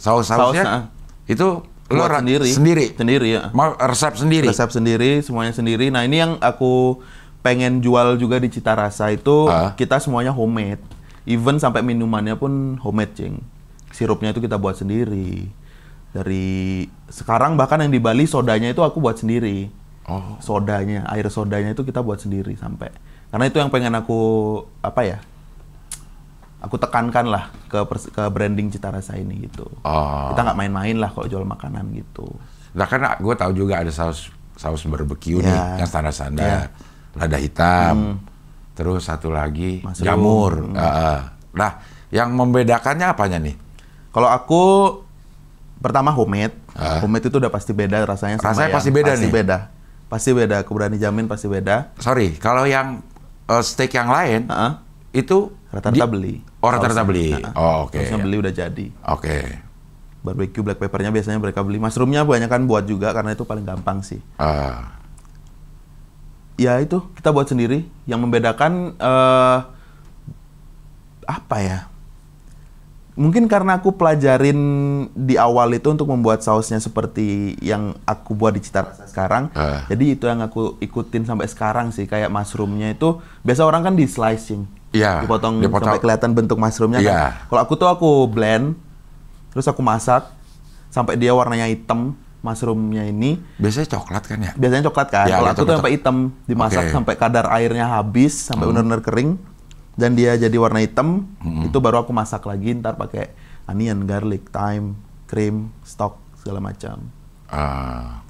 Saus-sausnya? Itu lo sendiri ya. Mau resep sendiri? Resep sendiri, semuanya sendiri. Nah, ini yang aku pengen jual juga di Cita Rasa itu, kita semuanya homemade. Even sampai minumannya pun homemade, Cing. Sirupnya itu kita buat sendiri. Dari sekarang bahkan yang di Bali sodanya itu aku buat sendiri. Sodanya, air sodanya itu kita buat sendiri sampai. Karena itu yang pengen aku aku tekankan lah ke branding Cita Rasa ini gitu. Kita nggak main-main lah kalau jual makanan gitu. Nah kan gue tahu juga ada saus barbecue nih yang standar-standar, lada hitam, terus satu lagi Mushroom. jamur. Nah yang membedakannya apanya nih? Kalau aku pertama homemade, homemade itu udah pasti beda rasanya. Rasanya sama pasti beda nih? Pasti beda, aku berani jamin pasti beda. Sorry, kalau yang steak yang lain itu Rata-rata beli. Rata-rata beli. Oke. Terusnya beli udah jadi. Oke. Barbecue black peppernya biasanya mereka beli. Mushroomnya banyak kan buat juga karena itu paling gampang sih. Ya itu kita buat sendiri. Yang membedakan apa ya? Mungkin karena aku pelajarin di awal itu untuk membuat sausnya seperti yang aku buat di Cita Rasa sekarang. Jadi itu yang aku ikutin sampai sekarang sih. Kayak mushroomnya itu biasa orang kan di slicing. Dipotong sampai kelihatan bentuk mushroomnya kan. Kalau aku tuh aku blend, terus aku masak sampai dia warnanya hitam. Mushroomnya ini biasanya coklat kan ya? Biasanya coklat kan. Kalau aku tuh sampai hitam, dimasak sampai kadar airnya habis, sampai benar-benar kering. Dan dia jadi warna hitam, itu baru aku masak lagi, ntar pakai onion, garlic, thyme, cream, stock, segala macam.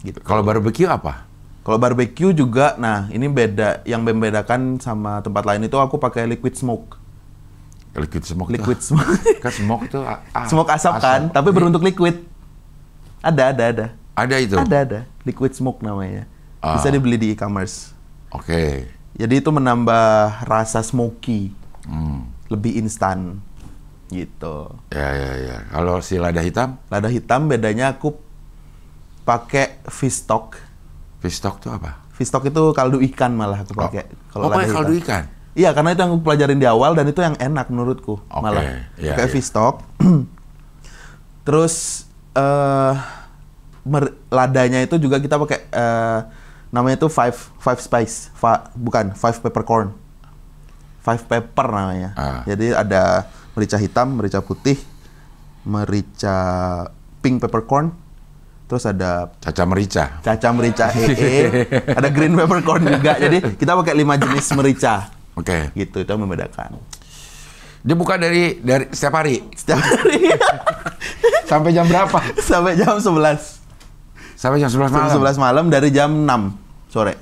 Gitu. Kalau barbecue apa? Kalau barbecue juga, nah ini beda. Yang membedakan sama tempat lain itu aku pakai liquid smoke. Liquid smoke. Kan smoke tuh smoke asap kan, tapi berbentuk liquid. Ada. Ada itu? Ada. Liquid smoke namanya. Bisa dibeli di e-commerce. Oke. Jadi itu menambah rasa smoky. Lebih instan gitu. Ya. Kalau si lada hitam? Lada hitam bedanya aku pakai fish stock. Fish stock itu apa? Fish stock itu kaldu ikan malah aku pakai. Kalau lada hitam. Kaldu ikan? Iya, karena itu yang aku pelajarin di awal dan itu yang enak menurutku. Malah pakai fish stock. Terus ladanya itu juga kita pakai namanya itu five spice, bukan five peppercorn. Five pepper namanya. Jadi ada merica hitam, merica putih, merica pink peppercorn, terus ada caca merica, ada green peppercorn juga. Jadi kita pakai 5 jenis merica. Oke. Gitu, itu yang membedakan. Dia buka dari setiap hari? Setiap hari. Sampai jam berapa? Sampai jam 11. Sampai jam 11 malam? Jam 11 malam dari jam 6 sore.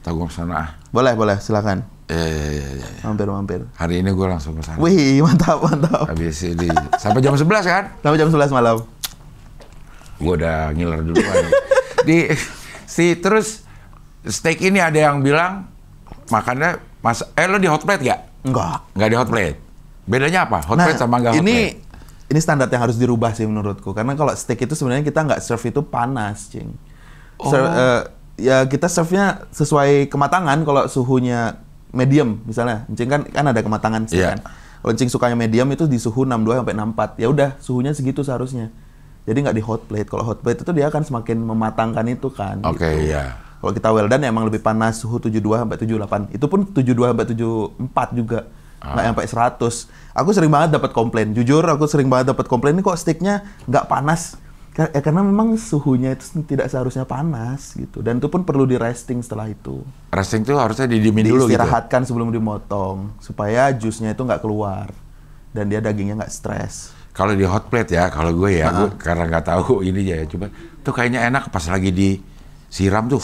Tahu gue kesana. Boleh, silakan. Iya. Mampir. Hari ini gue langsung ke sana. Wih, mantap. Habis ini sampai jam 11 kan? Sampai jam 11 malam. Gue udah ngiler duluan. Terus steak ini ada yang bilang makannya lo di hot plate gak? Enggak di hot plate. Bedanya apa? Hot plate sama nggak hot plate? Ini standar yang harus dirubah sih menurutku. Karena kalau steak itu sebenarnya kita nggak serve itu panas, Cing. Ya kita serve-nya sesuai kematangan. Kalau suhunya medium misalnya, Cing kan ada kematangan sih kan. Kalau Cing sukanya medium itu di suhu 62 sampai 64. Ya udah, suhunya segitu seharusnya. Jadi nggak di hot plate. Kalau hot plate itu dia akan semakin mematangkan itu kan. Oke, gitu. iya. Kalau kita well done ya emang lebih panas, suhu 72 sampai 78. Itu pun 72 sampai 74 juga. Nggak sampai 100. Aku sering banget dapat komplain. Jujur, aku sering banget dapat komplain ini kok steaknya nggak panas. Karena memang suhunya itu tidak seharusnya panas gitu. Dan itu pun perlu di resting setelah itu. Resting itu harusnya didiemin dulu gitu? Diistirahatkan sebelum dimotong. Supaya jusnya itu nggak keluar. Dan dia dagingnya nggak stres. Kalau di hot plate ya, kalau gue ya, gue karena nggak tahu ini ya, coba tuh kayaknya enak pas lagi disiram tuh.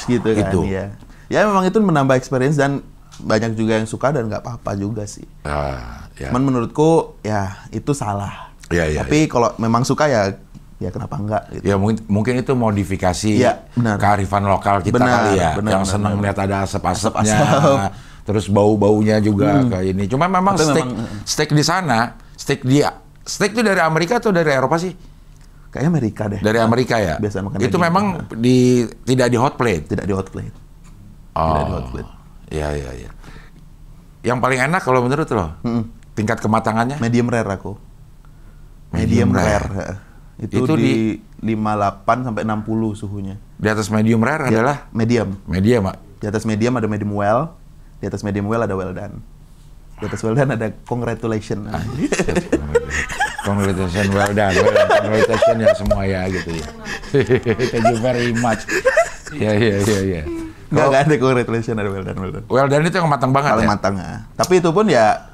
Gitu kan, ya. Ya memang itu menambah experience dan banyak juga yang suka dan nggak apa-apa juga sih. Cuman menurutku ya itu salah. Tapi kalau memang suka ya kenapa enggak gitu. Ya mungkin itu modifikasi kearifan lokal kita kali ya. Yang senang melihat ada asap-asapnya. Terus bau-baunya juga kayak ini. Cuma memang steak di sana, steak itu dari Amerika atau dari Eropa sih? Kayaknya Amerika deh. Dari Amerika ya? Biasa makan itu memang tidak di hot plate? Tidak di hot plate. Tidak di hot plate. Iya. Yang paling enak kalau menurut lo? Tingkat kematangannya? Medium rare aku. Medium rare. Itu di 58 sampai 60 suhunya. Di atas medium rare adalah? Medium. Medium, Mak? Di atas medium ada medium well. Di atas medium well ada well done. Di atas well done ada congratulations. Congratulations, well done. Congratulations ya semua ya gitu ya. Thank you very much. Iya. Nggak ada congratulation, ada well done. Well done itu yang matang banget Paling ya? matang ya. Tapi itu pun ya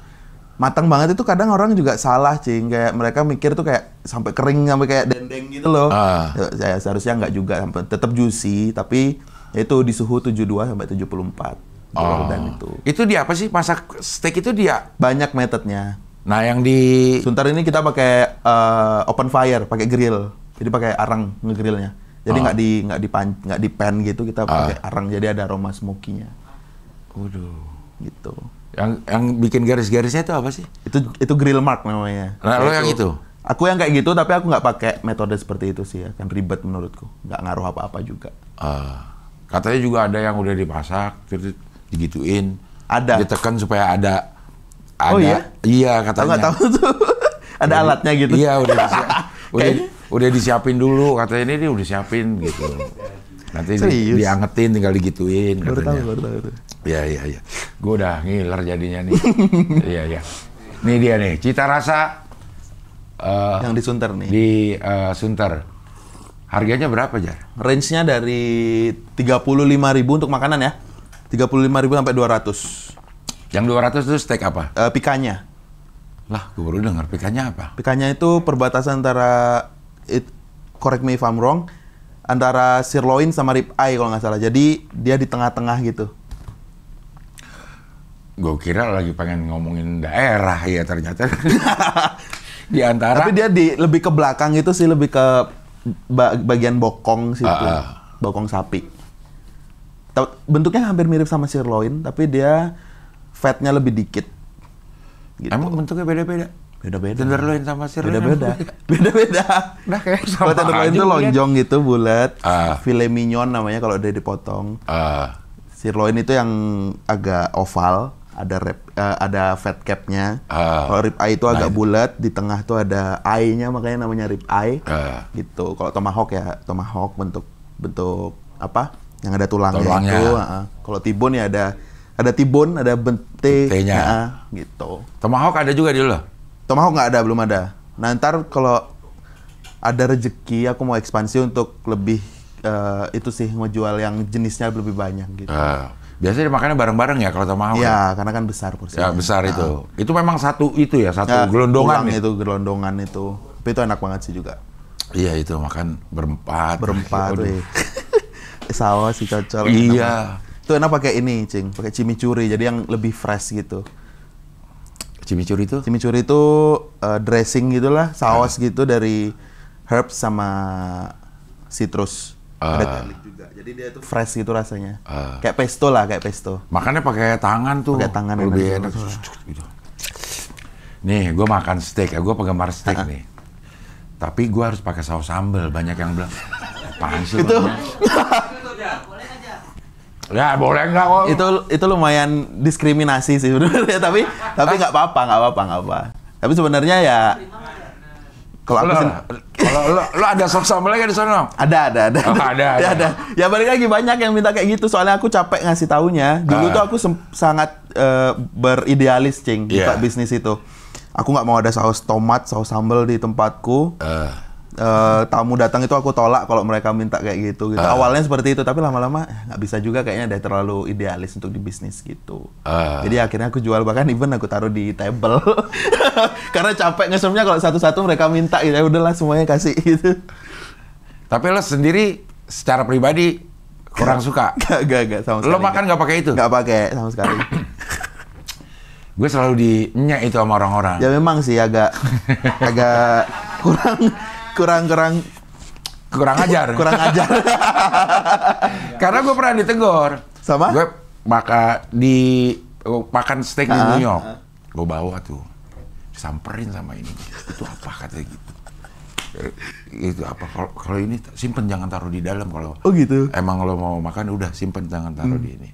matang banget itu kadang orang juga salah, Cing. Kayak mereka mikir tuh kayak sampai kering, sampai kayak dendeng gitu loh. Ya, seharusnya nggak juga, tetap juicy, tapi itu di suhu 72 sampai 74. Well done itu. Itu dia apa sih? Masak steak itu dia? Banyak metodenya. Nah, yang di Sunter ini kita pakai open fire, pakai grill. Jadi pakai arang ngegrillnya. Jadi nggak di pan gitu, kita pakai arang. Jadi ada aroma smoky-nya. Waduh. Gitu. Yang bikin garis-garisnya itu apa sih? Itu grill mark namanya. Nah, lo yang itu? Aku yang kayak gitu, tapi aku nggak pakai metode seperti itu sih ya. Kan ribet menurutku. Nggak ngaruh apa-apa juga. Katanya juga ada yang udah dimasak, terus digituin. Ada. Ditekan supaya ada. Oh iya? Iya katanya. Aku nggak tahu tuh. Ada alatnya gitu. Iya udah disiapin dulu, katanya ini dia udah siapin gitu. Nanti diangetin, tinggal digituin katanya. Baru tahu. Iya. Gue udah ngiler jadinya nih. Iya. Nih dia nih, cita rasa yang di Sunter nih. Di Sunter. Harganya berapa, Jar? Range-nya dari 35.000 untuk makanan ya. 35.000 sampai 200. Yang 200 itu steak apa? Pikanya. Lah, gue baru dengar pikanya apa? Pikanya itu perbatasan antara correct me if I'm wrong, antara sirloin sama rib eye kalau nggak salah. Jadi dia di tengah-tengah gitu. Gue kira lagi pengen ngomongin daerah ya, ternyata di antara. Tapi dia lebih ke belakang itu sih, lebih ke bagian bokong situ, bokong sapi. Bentuknya hampir mirip sama sirloin, tapi dia fatnya lebih dikit. Gitu. Emang bentuknya beda-beda? Beda-beda. Tenderloin sama sirloin? Beda-beda. Nah, kayak sama. Kalau tenderloin itu lonjong gitu, bulat. Filet mignon namanya kalau udah dipotong. Sirloin itu yang agak oval, ada fat cap-nya. Kalau rib eye itu agak bulat, di tengah tuh ada eye-nya, makanya namanya rib eye. Gitu. Kalau tomahawk ya, tomahawk bentuk apa? Yang ada tulangnya itu. Kalau tibon ya ada tibon, ada bente-nya. Gitu. Tomahawk ada juga di lo? Tomahawk nggak ada, belum ada. Nah, ntar kalau ada rezeki, aku mau ekspansi untuk lebih itu sih, ngejual yang jenisnya lebih banyak gitu. Biasanya dimakannya bareng-bareng ya kalau tomahawk? Iya, karena kan besar porsinya. Ya, besar itu. Itu memang satu itu ya, satu gelondongan itu, gelondongan itu. Tapi itu enak banget sih juga. Iya, itu makan berempat. Weh. Saus sih cocok. Iya. Itu enak pakai ini, Cing. Pakai chimichurri, jadi yang lebih fresh gitu. Chimichurri itu? Chimichurri itu dressing gitulah, saus gitu dari herbs sama citrus. Ada garlic juga. Jadi dia tuh fresh gitu rasanya. Kayak pesto lah, kayak pesto. Makannya pakai tangan tuh. Pakai tangan lebih enak. Gitu. Nih, gue makan steak ya. Gue penggemar steak nih. Tapi gue harus pakai saus sambal. Banyak yang bilang, apaan sih? Itu. Ya boleh nggak kok? Itu lumayan diskriminasi sih sebenarnya. Tapi nggak apa-apa. Tapi sebenarnya ya. Kalau lo ada saus sambalnya di sana? Ada. Oh, ada. Ya balik lagi banyak yang minta kayak gitu. Soalnya aku capek ngasih taunya. Dulu tuh aku sangat beridealis, Cing, buka bisnis itu. Aku nggak mau ada saus tomat, saus sambal di tempatku. Tamu datang itu aku tolak kalau mereka minta kayak gitu. Awalnya seperti itu, tapi lama-lama nggak bisa juga kayaknya, udah terlalu idealis untuk di bisnis gitu. Jadi akhirnya aku jual, bahkan even aku taruh di table. Karena capek nge-serve-nya kalau satu-satu mereka minta gitu. Ya udahlah semuanya kasih gitu. Tapi lo sendiri secara pribadi kurang suka? Gak sama sekali. Lo makan nggak pakai itu? Nggak pakai sama sekali. Gue selalu dinyak itu sama orang-orang. Ya memang sih agak kurang ajar. Karena gue pernah ditegur. Sama? Gue makan steak di New York. Gue bawa tuh, disamperin sama ini. Itu apa katanya gitu? Itu apa? Kalau ini simpen, jangan taruh di dalam. Kalau gitu. Emang lo mau makan udah simpen, jangan taruh di ini.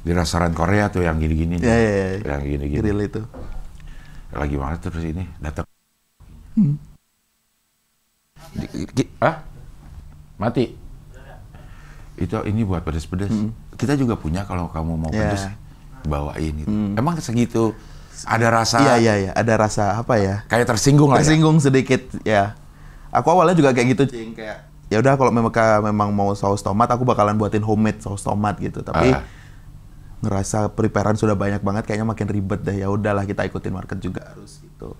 Di restoran Korea tuh yang gini-gini. Ya. Yang gini-gini. Grill itu. Lagi mana terus ini datang. Mati. Itu ini buat pedas-pedas. Kita juga punya kalau kamu mau pedas, bawain itu. Emang segitu ada rasa? Iya. Ada rasa apa ya? Kayak tersinggung lah. Tersinggung sedikit ya. Aku awalnya juga kayak gitu, Cing. Kayak ya udah kalau memang mau saus tomat, aku bakalan buatin homemade saus tomat gitu. Tapi ngerasa preparean sudah banyak banget, kayaknya makin ribet deh. Ya udahlah, kita ikutin market juga harus gitu.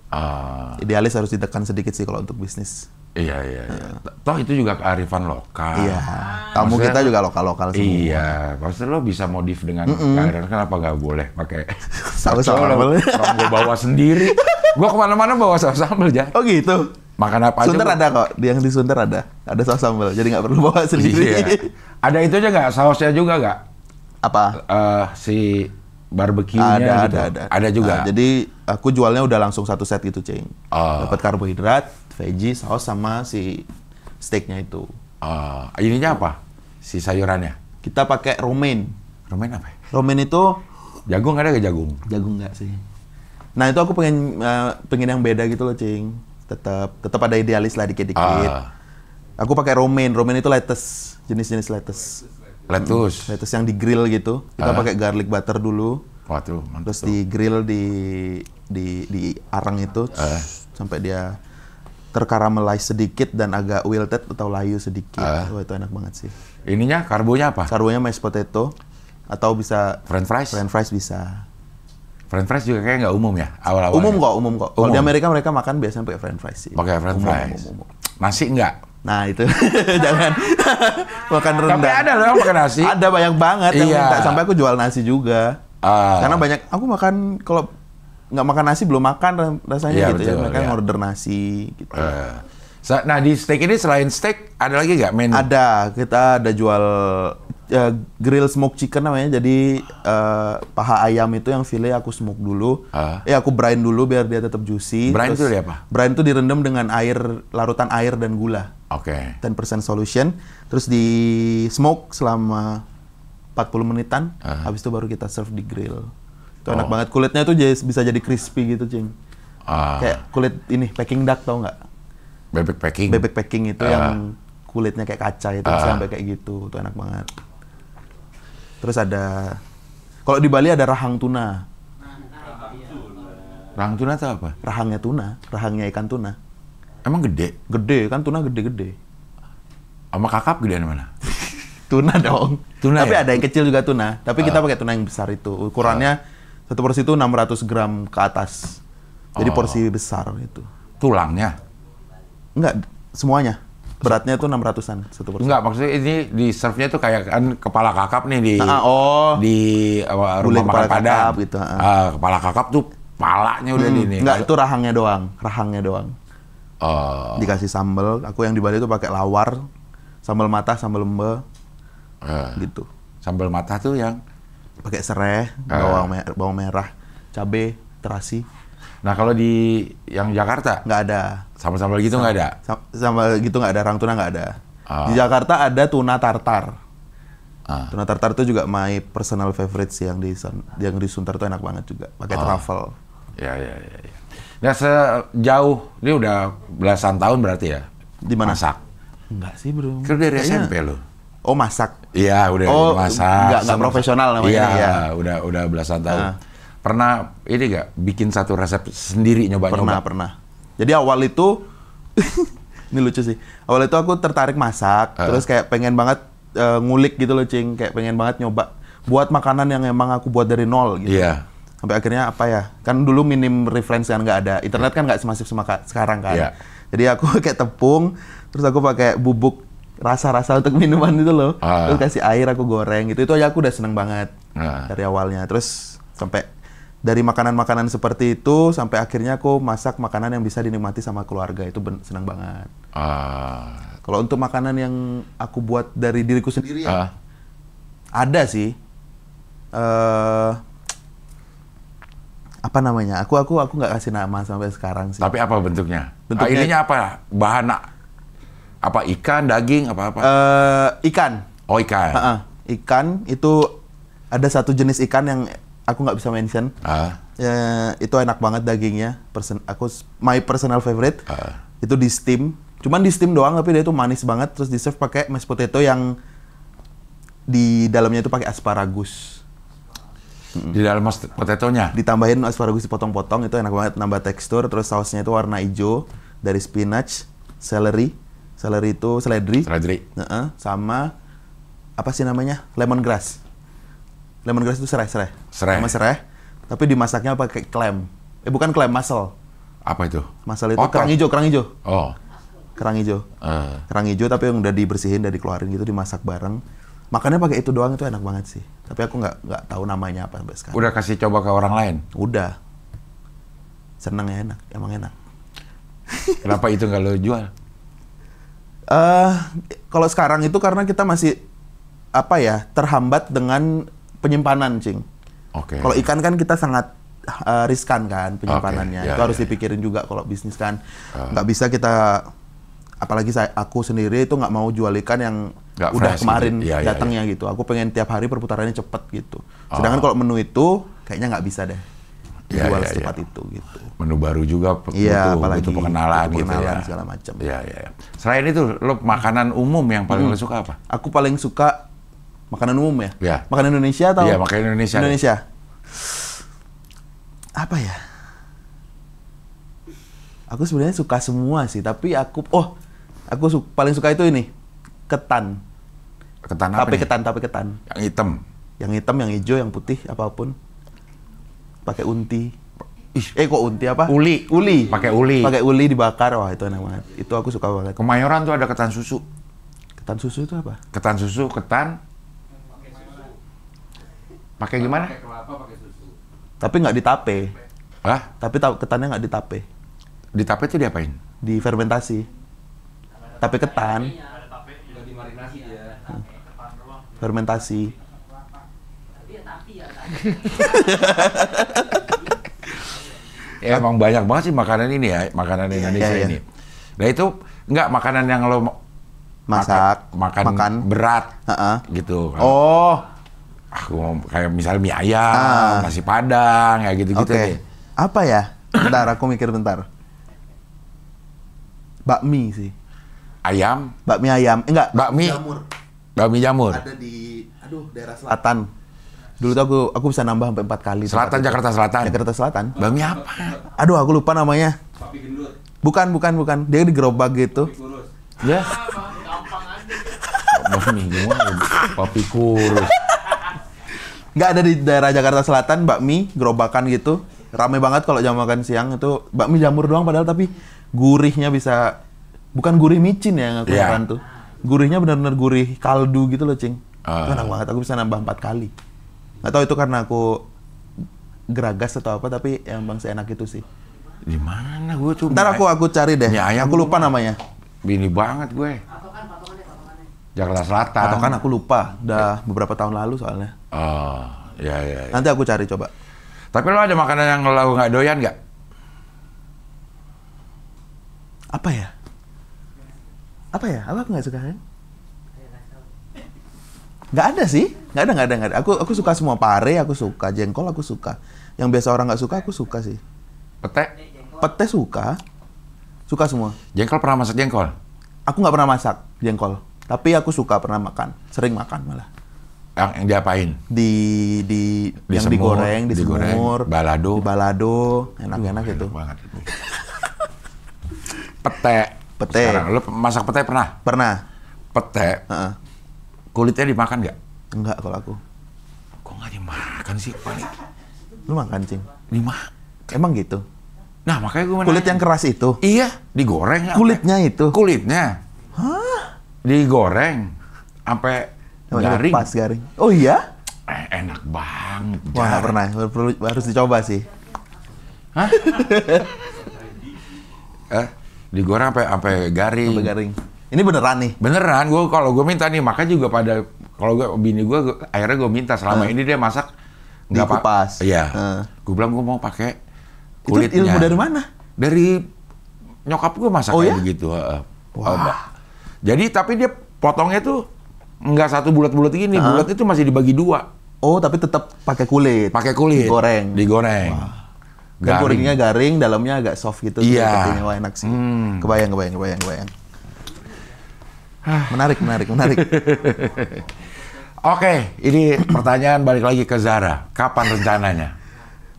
Idealis harus ditekan sedikit sih kalau untuk bisnis. Iya. Toh itu juga kearifan lokal. Iya. Tamu kita juga lokal-lokal semua. Iya. Maksudnya lo bisa modif dengan kearifan, kenapa nggak boleh pakai saus sambal? Orang gue bawa sendiri. Gue kemana-mana bawa saus sambal aja. Oh gitu. Makan apa aja. Sunter ada kok. Yang di Sunter ada saus sambal. Jadi nggak perlu bawa sendiri. Iya. Ada itu aja nggak? Sausnya juga nggak? Apa? Si barbecue-nya gitu. Ada juga. Nah, jadi aku jualnya udah langsung satu set gitu, Cing. Dapat karbohidrat, veggie, saus sama si steaknya itu. Ininya apa? Si sayurannya? Kita pakai romaine. Romaine apa? Romaine itu jagung, ada nggak jagung? Jagung nggak sih. Nah itu aku pengen yang beda gitu loh, Cing. Tetap ada idealis lah dikit-dikit. Aku pakai romaine. Romaine itu lettuce, jenis-jenis lettuce. Lettuce yang di grill gitu. Kita pakai garlic butter dulu. Waduh, terus di grill di arang itu sampai dia terkaramelize sedikit dan agak wilted atau layu sedikit. Wah, itu enak banget sih. Ininya karbonya apa? Karbonya mashed potato atau bisa French fries. French fries bisa. French fries juga kayak nggak umum ya awal-awalnya. Umum kok. Kalau di Amerika mereka makan biasanya pakai French fries sih. Pakai French fries. Umum. Nasi enggak? Nah itu jangan makan rendang. Tapi ada loh yang pakai nasi. Ada banyak banget yang minta, sampai aku jual nasi juga. Karena banyak aku makan, kalau nggak makan nasi belum makan rasanya gitu. Betul, ya. Mereka order nasi gitu. Nah di steak ini selain steak ada lagi nggak menu? Ada, kita ada jual grill smoke chicken namanya. Jadi paha ayam itu yang file aku smoke dulu. Aku brine dulu biar dia tetap juicy. Brine itu apa? Brine itu direndam dengan larutan air dan gula. 10% solution. Terus di smoke selama 40 menitan. Habis itu baru kita serve di grill. Itu enak banget. Kulitnya tuh bisa jadi crispy gitu, Cing. Kayak kulit ini Peking duck, tau nggak? Bebek packing itu yang kulitnya kayak kaca itu sampai kayak gitu. Itu enak banget. Terus ada, kalau di Bali ada rahang tuna. Rahang tuna itu apa? Rahangnya ikan tuna. Emang gede? Gede, kan tuna gede-gede. Sama kakap gedean mana? Tuna dong. Tapi ada yang kecil juga tuna. Tapi kita pakai tuna yang besar itu. Ukurannya satu porsi itu 600 gram ke atas. Jadi porsi besar itu. Tulangnya? Enggak, semuanya. Beratnya itu 600-an satu porsi. Enggak, maksudnya ini di serve-nya tuh kayak kan kepala kakap nih di rumah makan Padang gitu. Kepala kakap tuh palanya udah di ini. Enggak, itu rahangnya doang. Dikasih sambal. Aku yang di Bali itu pakai lawar, sambal matah, sambal lembe. Gitu. Sambal matah tuh yang pakai serai, bawang merah, cabe, terasi. Nah kalau di yang Jakarta nggak ada. Sambal-sambal gitu nggak ada? Sambal gitu nggak ada, rahang tuna nggak ada. Di Jakarta ada tuna tartar. Tuna tartar itu juga my personal favorite sih, yang di Sunter itu enak banget juga. Pakai truffle. Ya. Nah sejauh, ini udah belasan tahun berarti ya? Di mana? Masak? Enggak sih bro. Kan dari SMP lo? Oh masak? Iya udah masak. Nggak profesional namanya. Iya, udah belasan tahun. Pernah ini nggak bikin satu resep sendiri nyoba-nyoba? Pernah. Jadi awal itu, ini lucu sih. Awal itu aku tertarik masak, terus kayak pengen banget ngulik gitu loh, Cing. Kayak pengen banget nyoba buat makanan yang emang aku buat dari nol gitu. Iya. Sampai akhirnya apa ya? Kan dulu minim referensi kan, nggak ada. Internet kan nggak semasif sekarang kan. Iya. Jadi aku kayak tepung, terus aku pakai bubuk rasa-rasa untuk minuman itu loh. Terus kasih air, aku goreng gitu. Itu aja aku udah seneng banget dari awalnya. Terus sampai dari makanan-makanan seperti itu sampai akhirnya aku masak makanan yang bisa dinikmati sama keluarga. Itu seneng banget. Kalau untuk makanan yang aku buat dari diriku sendiri ya, ada sih. Apa namanya? Aku nggak kasih nama sampai sekarang sih. Tapi apa bentuknya? Ininya apa? Bahan apa? Ikan, daging, apa-apa? Ikan. Oh ikan. Ikan itu ada satu jenis ikan yang aku nggak bisa mention. Itu enak banget dagingnya. My personal favorite. Itu di steam. Cuman di steam doang, tapi dia itu manis banget. Terus di serve pakai mashed potato yang di dalamnya itu pakai asparagus. Di dalam mashed potatonya? Ditambahin asparagus dipotong-potong, itu enak banget, nambah tekstur. Terus sausnya itu warna hijau dari spinach, celery, Seledri itu seledri. Sama apa sih namanya? Lemongrass. Lemongrass itu serai. Sama serai. Tapi dimasaknya pakai klem. Bukan klem, mussel. Apa itu? Mussel itu kerang hijau. Oh. Kerang hijau. Kerang hijau tapi yang udah dibersihin, udah dikeluarin gitu, dimasak bareng. Makannya pakai itu doang, itu enak banget sih. Tapi aku nggak tahu namanya apa sampai sekarang. Udah kasih coba ke orang lain? Udah. Seneng ya, enak, emang enak. Kenapa itu nggak lo jual? Kalau sekarang itu karena kita masih terhambat dengan penyimpanan, Cing. Oke. Kalau ikan kan kita sangat riskan kan penyimpanannya. Okay, itu harus dipikirin juga kalau bisnis kan. Nggak bisa kita, apalagi aku sendiri itu nggak mau jual ikan yang Gak udah fresh kemarin gitu. datangnya gitu. Aku pengen tiap hari perputarannya cepet gitu. Sedangkan kalau menu itu kayaknya nggak bisa deh dijual secepat itu gitu. Menu baru juga butuh pengenalan gitu ya. Segala macam. Iya. Selain itu, lo makanan umum yang paling lo suka apa? Aku paling suka makanan umum ya. Iya. Makanan Indonesia atau? Iya, makanan Indonesia. Indonesia. Apa ya? Aku sebenarnya suka semua sih, tapi aku paling suka itu ini, ketan. Ketan apa? Tape ketan. Yang hitam. Yang hitam, yang hijau, yang putih, apapun. Pakai unti. Kok unti apa? Uli. Pakai uli. Pakai uli dibakar, wah itu enak banget. Itu aku suka banget. Kemayoran tuh ada ketan susu. Ketan susu itu apa? Ketan susu, pakai gimana? Pakai kelapa, pakai susu. Tapi nggak ditape. Hah? Tapi ketannya nggak ditape. Ditape itu diapain? Difermentasi. Tape ketan. Udah dimarinasi dia. Fermentasi. Ya emang banyak banget sih makanan ini ya, makanan Indonesia ini. Nah itu nggak makanan yang lo makan berat gitu. Oh. Aku kayak misalnya mie ayam, nasi padang, ya gitu-gitu deh. Apa ya? Bentar, aku mikir bentar. Bakmi sih. Ayam? Bakmi ayam. Enggak. Bakmi jamur. Ada di daerah selatan. Dulu tuh aku bisa nambah sampai 4 kali. Jakarta Selatan. Bakmi apa? Aduh, aku lupa namanya. Papi gendut. Bukan. Dia di gerobak gitu. Kurus. Ya. Gampang aja. Bakmi gimana? Papi kurus. Nggak ada di daerah Jakarta Selatan, bakmi gerobakan gitu. Rame banget kalau jam makan siang itu bakmi jamur doang padahal tapi gurihnya bisa, bukan gurih micin ya yang aku makan tuh. Gurihnya benar-benar gurih kaldu gitu loh, Cing. Itu enak banget, aku bisa nambah 4 kali. Nggak tahu itu karena aku geragas atau apa, tapi emang seenak itu sih. Di mana gue tuh? Ntar aku cari deh. Aku lupa namanya. Bini banget gue. Jakarta Selatan. Atau kan aku lupa, udah beberapa tahun lalu soalnya. Oh, ya. Nanti aku cari coba. Tapi lo ada makanan yang lo nggak doyan nggak? Apa ya? Apa aku nggak suka kan? Nggak ada sih, nggak ada. Aku suka semua, pare aku suka, jengkol aku suka. Yang biasa orang nggak suka aku suka sih. Pete suka semua. Jengkol pernah masak jengkol? Aku nggak pernah masak jengkol, tapi aku suka pernah makan, sering makan malah. Yang diapain? Yang digoreng, di semur, balado. Di balado, enak-enak itu. Banget itu. Pete. Sekarang, lo masak pete pernah? Pernah. Pete. Kulitnya dimakan nggak? Enggak kalau aku. Kok nggak dimakan sih paling? Lu makan, Cing? Emang gitu? Nah makanya gue kulit yang keras itu? Iya, digoreng. Kulitnya itu? Kulitnya. Hah? Digoreng sampai garing. Pas garing. Oh iya? Enak banget. Wah, nggak pernah. Harus dicoba sih. Hah? Digoreng sampai garing. Sampai garing. Ini beneran nih? Beneran. Kalau gue minta nih, makanya juga pada kalau bini gue akhirnya gue minta selama ini dia masak nggak dikupas. Iya. Gue bilang gue mau pakai kulitnya. Itu ilmu dari mana? Dari nyokap gue masak kayak begitu. Wah. Jadi tapi dia potongnya tuh nggak satu bulat-bulat gini, bulat itu masih dibagi 2. Oh, tapi tetap pakai kulit. Pakai kulit. Digoreng. Wah. Dan kuringnya garing, dalamnya agak soft gitu. Iya. Wah, enak sih. Kebayang. Menarik. Oke, ini pertanyaan balik lagi ke Zara. Kapan rencananya?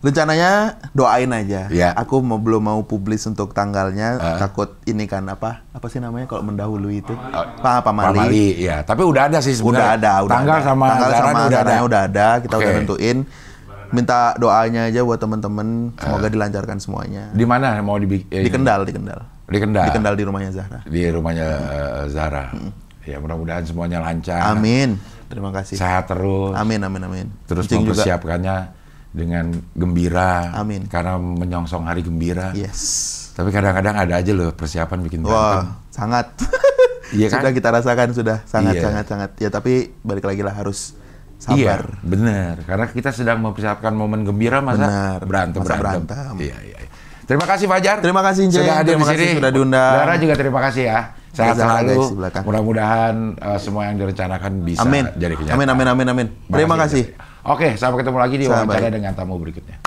Rencananya doain aja. Iya. Aku belum mau publis untuk tanggalnya, takut ini kan apa sih namanya kalau mendahului itu? Pamali. Pamali, ya. Tapi udah ada sih sebenarnya. Udah Tanggal ada. sama Zaranya udah ada. Kita Oke. udah nentuin. Minta doanya aja buat teman-teman, semoga dilancarkan semuanya. Di mana mau Di Kendal. Di Kendal. Di Kendal di rumahnya Zahra. Di rumahnya Zahra. Ya mudah-mudahan semuanya lancar. Amin. Terima kasih. Sehat terus. Amin. Terus Cing juga. mempersiapkannya dengan gembira. Amin. Karena menyongsong hari gembira. Yes. Tapi kadang-kadang ada aja loh persiapan bikin berantem. Wah, sangat. Iya kan? Sudah kita rasakan sudah sangat. Iya. Ya tapi balik lagi lah harus Iya, sabar. bener. Karena kita sedang mempersiapkan momen gembira masa Benar. berantem. Masa berantem. Iya. Terima kasih Fajar. Terima kasih, Ince. Sudah hadir Terima di sini. kasih sudah diundang. Zahra juga terima kasih ya. Sehat Zahra, selalu. guys, di belakang. Mudah-mudahan semua yang direncanakan bisa Amin. jadi kenyataan. Amin. Terima kasih. Oke, sampai ketemu lagi di Sampai. wawancara dengan tamu berikutnya.